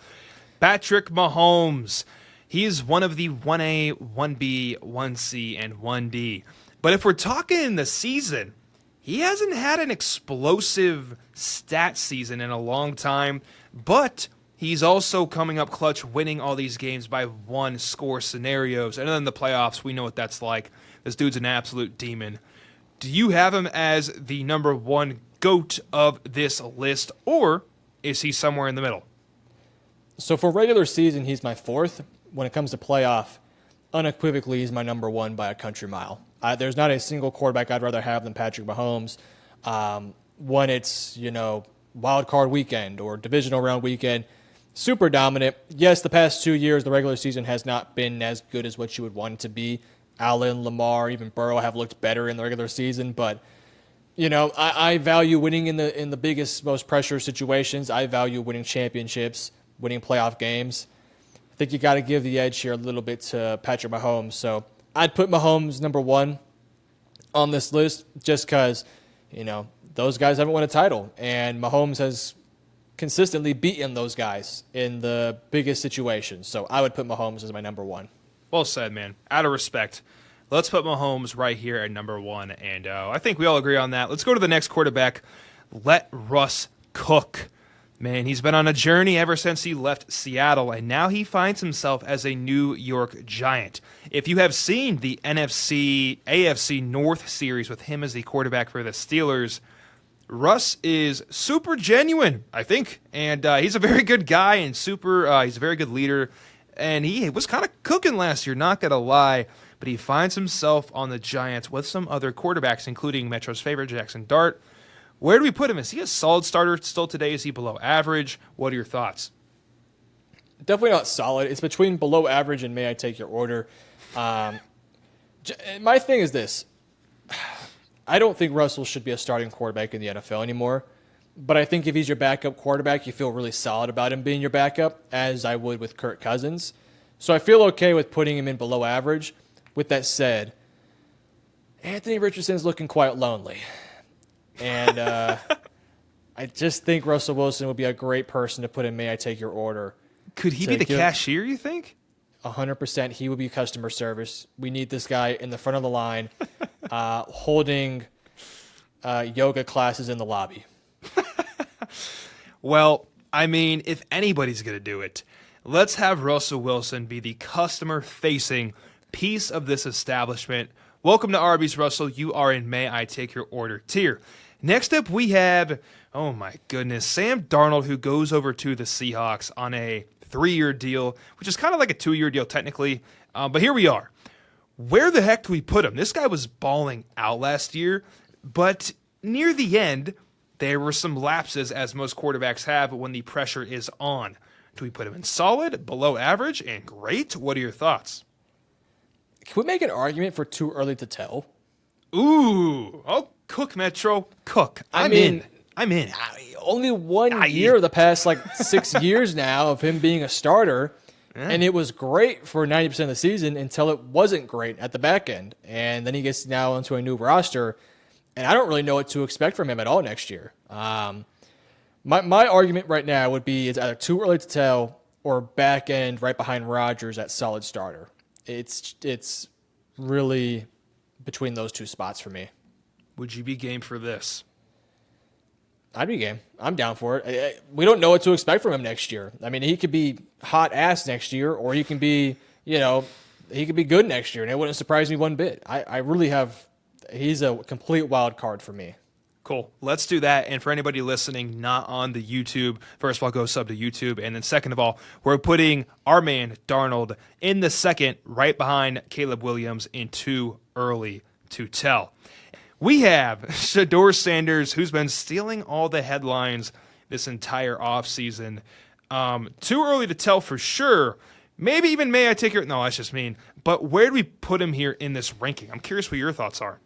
Patrick Mahomes. He's one of the 1A, 1B, 1C, and 1D. But if we're talking the season, he hasn't had an explosive stat season in a long time, but he's also coming up clutch, winning all these games by one-score scenarios. And then the playoffs, we know what that's like. This dude's an absolute demon. Do you have him as the number 1 GOAT of this list, or is he somewhere in the middle? So for regular season, he's my 4th. When it comes to playoff, unequivocally, he's my number 1 by a country mile. There's not a single quarterback I'd rather have than Patrick Mahomes. When it's, wild card weekend or divisional round weekend, super dominant. Yes, the past 2 years, the regular season has not been as good as what you would want it to be. Allen, Lamar, even Burrow have looked better in the regular season, but I value winning in the biggest, most pressure situations. I value winning championships, winning playoff games. I think you got to give the edge here a little bit to Patrick Mahomes. So I'd put Mahomes number 1 on this list just because, those guys haven't won a title. And Mahomes has consistently beaten those guys in the biggest situations. So I would put Mahomes as my number 1. Well said, man. Out of respect, let's put Mahomes right here at number 1. And I think we all agree on that. Let's go to the next quarterback. Let Russ cook. Man, he's been on a journey ever since he left Seattle, and now he finds himself as a New York Giant. If you have seen the AFC North series with him as the quarterback for the Steelers, Russ is super genuine, I think, and he's a very good guy and he's a very good leader, and he was kind of cooking last year, not going to lie, but he finds himself on the Giants with some other quarterbacks, including Metro's favorite, Jaxson Dart. Where do we put him? Is he a solid starter still today? Is he below average? What are your thoughts? Definitely not solid. It's between below average and may I take your order. My thing is this. I don't think Russell should be a starting quarterback in the NFL anymore. But I think if he's your backup quarterback, you feel really solid about him being your backup, as I would with Kirk Cousins. So I feel okay with putting him in below average. With that said, Anthony Richardson's looking quite lonely. And I just think Russell Wilson would be a great person to put in May I Take Your Order. Could he be the cashier, you think? 100%. He would be customer service. We need this guy in the front of the line holding yoga classes in the lobby. Well, I mean, if anybody's going to do it, let's have Russell Wilson be the customer-facing piece of this establishment. Welcome to Arby's, Russell. You are in May I Take Your Order tier. Next up, we have, oh my goodness, Sam Darnold, who goes over to the Seahawks on a 3-year deal, which is kind of like a 2-year deal technically. But here we are. Where the heck do we put him? This guy was balling out last year, but near the end, there were some lapses, as most quarterbacks have when the pressure is on. Do we put him in solid, below average, and great? What are your thoughts? Can we make an argument for too early to tell? Ooh. Oh, cook, Metro. Cook. I'm in. Only 1 year the past 6 years now of him being a starter. Yeah. And it was great for 90% of the season until it wasn't great at the back end. And then he gets now into a new roster. And I don't really know what to expect from him at all next year. My argument right now would be it's either too early to tell or back end right behind Rodgers at solid starter. It's really between those two spots for me. Would you be game for this? I'd be game. I'm down for it. We don't know what to expect from him next year. I mean, he could be hot ass next year, or he can be, he could be good next year, and it wouldn't surprise me one bit. I really have. He's a complete wild card for me. Cool. Let's do that. And for anybody listening, not on the YouTube, first of all, go sub to YouTube. And then second of all, we're putting our man Darnold in the second, right behind Caleb Williams in too early to tell. We have Shedeur Sanders, who's been stealing all the headlines this entire offseason. Too early to tell for sure. Maybe even may I take your... No, that's just mean. But where do we put him here in this ranking? I'm curious what your thoughts are.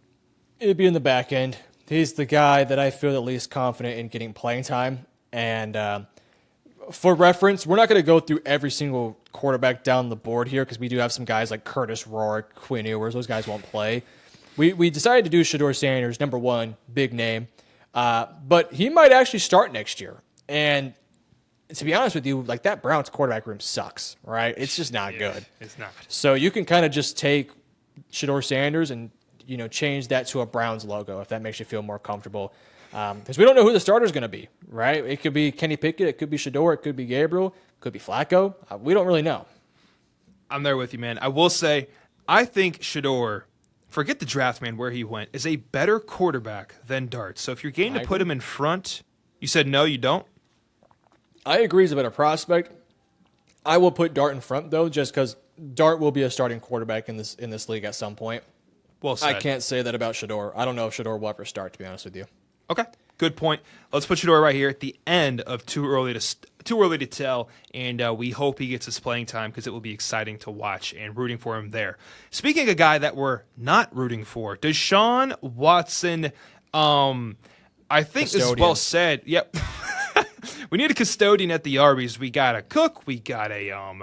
It'd be in the back end. He's the guy that I feel the least confident in getting playing time. And for reference, we're not going to go through every single quarterback down the board here because we do have some guys like Curtis Rourke, Quinn Ewers. Those guys won't play. We decided to do Shedeur Sanders, number one, big name. But he might actually start next year. And to be honest with you, that Browns quarterback room sucks, right? It's just not good. It's not. So you can kind of just take Shedeur Sanders and change that to a Browns logo if that makes you feel more comfortable. Because we don't know who the starter is going to be, right? It could be Kenny Pickett, it could be Shedeur, it could be Gabriel, it could be Flacco. We don't really know. I'm there with you, man. I will say, I think Shedeur, forget the draft, man, where he went, is a better quarterback than Dart. So if you're game to put him in front, you said no, you don't? I agree he's a better prospect. I will put Dart in front, though, just because Dart will be a starting quarterback in this league at some point. Well said. I can't say that about Shedeur. I don't know if Shedeur will ever start, to be honest with you. Okay, good point. Let's put Shedeur right here at the end of too early to tell, and we hope he gets his playing time because it will be exciting to watch and rooting for him there. Speaking of a guy that we're not rooting for, Deshaun Watson. I think this is well said. Yep. We need a custodian at the Arby's. We got a cook. We got a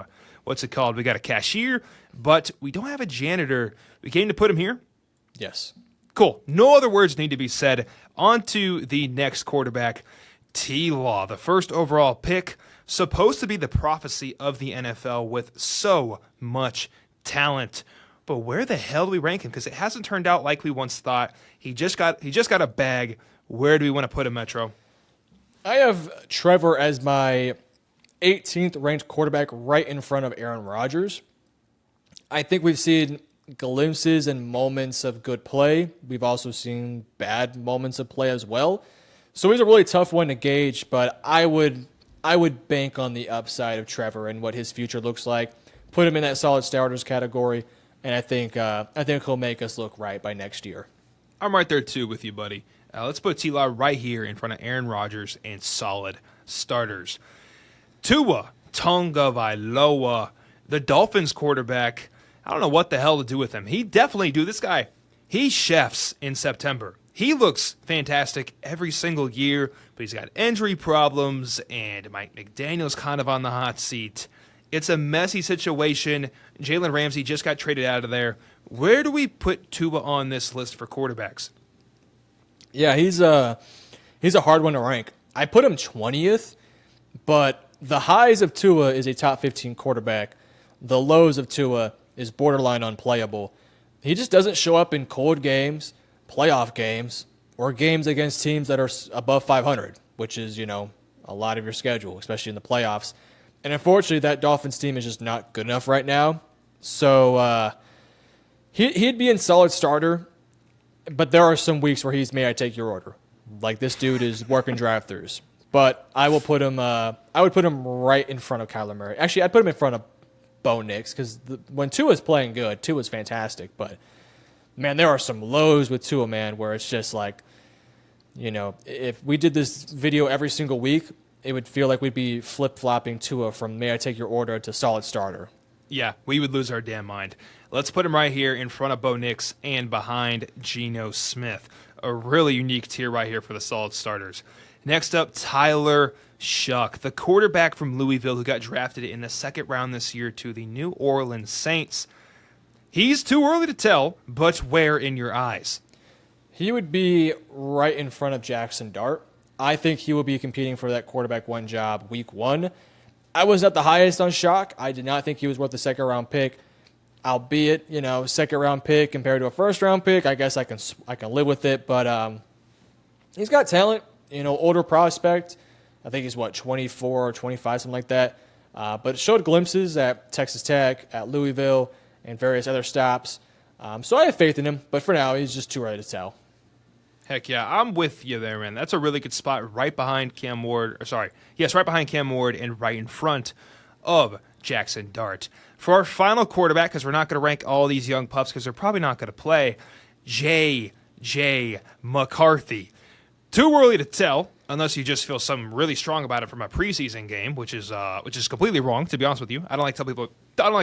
what's it called? We got a cashier, but we don't have a janitor. We came to put him here. Yes. Cool. No other words need to be said. On to the next quarterback, T-Law, the first overall pick, supposed to be the prophecy of the NFL with so much talent. But where the hell do we rank him? Because it hasn't turned out like we once thought. He just got a bag. Where do we want to put him, Metro? I have Trevor as my 18th ranked quarterback right in front of Aaron Rodgers. I think we've seen glimpses and moments of good play. We've also seen bad moments of play as well. So he's a really tough one to gauge, but I would bank on the upside of Trevor and what his future looks like. Put him in that solid starters category, and I think he'll make us look right by next year. I'm right there too with you, buddy. Let's put T-Law right here in front of Aaron Rodgers and solid starters. Tua Tagovailoa, the Dolphins quarterback. I don't know what the hell to do with him. This guy, he chefs in September. He looks fantastic every single year, but he's got injury problems, and Mike McDaniel's kind of on the hot seat. It's a messy situation. Jalen Ramsey just got traded out of there. Where do we put Tua on this list for quarterbacks? Yeah, he's a hard one to rank. I put him 20th, but the highs of Tua is a top 15 quarterback. The lows of Tua is borderline unplayable. He just doesn't show up in cold games, playoff games, or games against teams that are above 500, which is, a lot of your schedule, especially in the playoffs. And unfortunately, that Dolphins team is just not good enough right now. So he'd be in solid starter, but there are some weeks where he's may I take your order. Like this dude is working drive-thrus. But I will put him. I would put him right in front of Kyler Murray. Actually, I'd put him in front of Bo Nix because when Tua's playing good, Tua's fantastic. But man, there are some lows with Tua, man, where it's just like, if we did this video every single week, it would feel like we'd be flip-flopping Tua from may I take your order to solid starter. Yeah, we would lose our damn mind. Let's put him right here in front of Bo Nix and behind Geno Smith. A really unique tier right here for the solid starters. Next up, Tyler Shuck, the quarterback from Louisville who got drafted in the second round this year to the New Orleans Saints. He's too early to tell, but where in your eyes? He would be right in front of Jaxson Dart. I think he will be competing for that quarterback one job week one. I was at the highest on Shock. I did not think he was worth the second-round pick. Albeit, second-round pick compared to a first-round pick, I guess I can live with it. But he's got talent, older prospect. I think he's, 24 or 25, something like that. But it showed glimpses at Texas Tech, at Louisville, and various other stops. So I have faith in him. But for now, he's just too early to tell. Heck yeah, I'm with you there, man. That's a really good spot right behind Cam Ward. Right behind Cam Ward and right in front of Jaxson Dart. For our final quarterback, because we're not going to rank all these young pups because they're probably not going to play, J.J. McCarthy. Too early to tell, unless you just feel something really strong about it from a preseason game, which is completely wrong, to be honest with you. I don't like to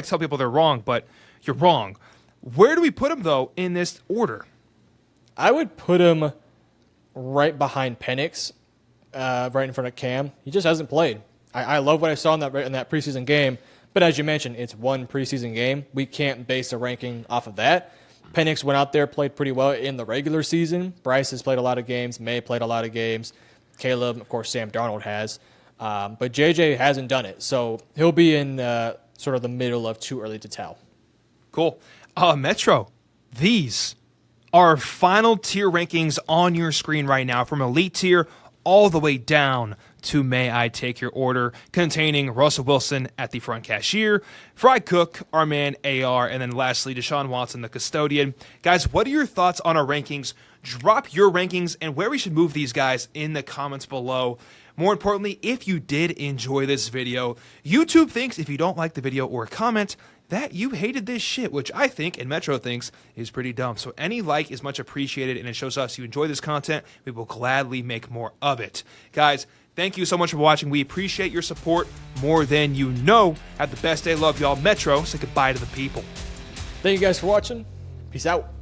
tell people they're wrong, but you're wrong. Where do we put him, though, in this order? I would put him right behind Penix, right in front of Cam. He just hasn't played. I love what I saw in that preseason game, but as you mentioned, it's one preseason game. We can't base a ranking off of that. Penix went out there, played pretty well in the regular season. Bryce has played a lot of games. May played a lot of games. Caleb, of course, Sam Darnold has. But JJ hasn't done it, so he'll be in sort of the middle of too early to tell. Cool. Metro, these our final tier rankings on your screen right now, from elite tier all the way down to May I Take Your Order, containing Russell Wilson at the front cashier, Fry Cook, our man AR, and then lastly Deshaun Watson, the custodian. Guys, what are your thoughts on our rankings? Drop your rankings and where we should move these guys in the comments below. More importantly, if you did enjoy this video, YouTube thinks if you don't like the video or comment, that you hated this shit, which I think, and Metro thinks, is pretty dumb. So any like is much appreciated, and it shows us you enjoy this content. We will gladly make more of it. Guys, thank you so much for watching. We appreciate your support more than you know. Have the best day. Love y'all. Metro, say goodbye to the people. Thank you guys for watching. Peace out.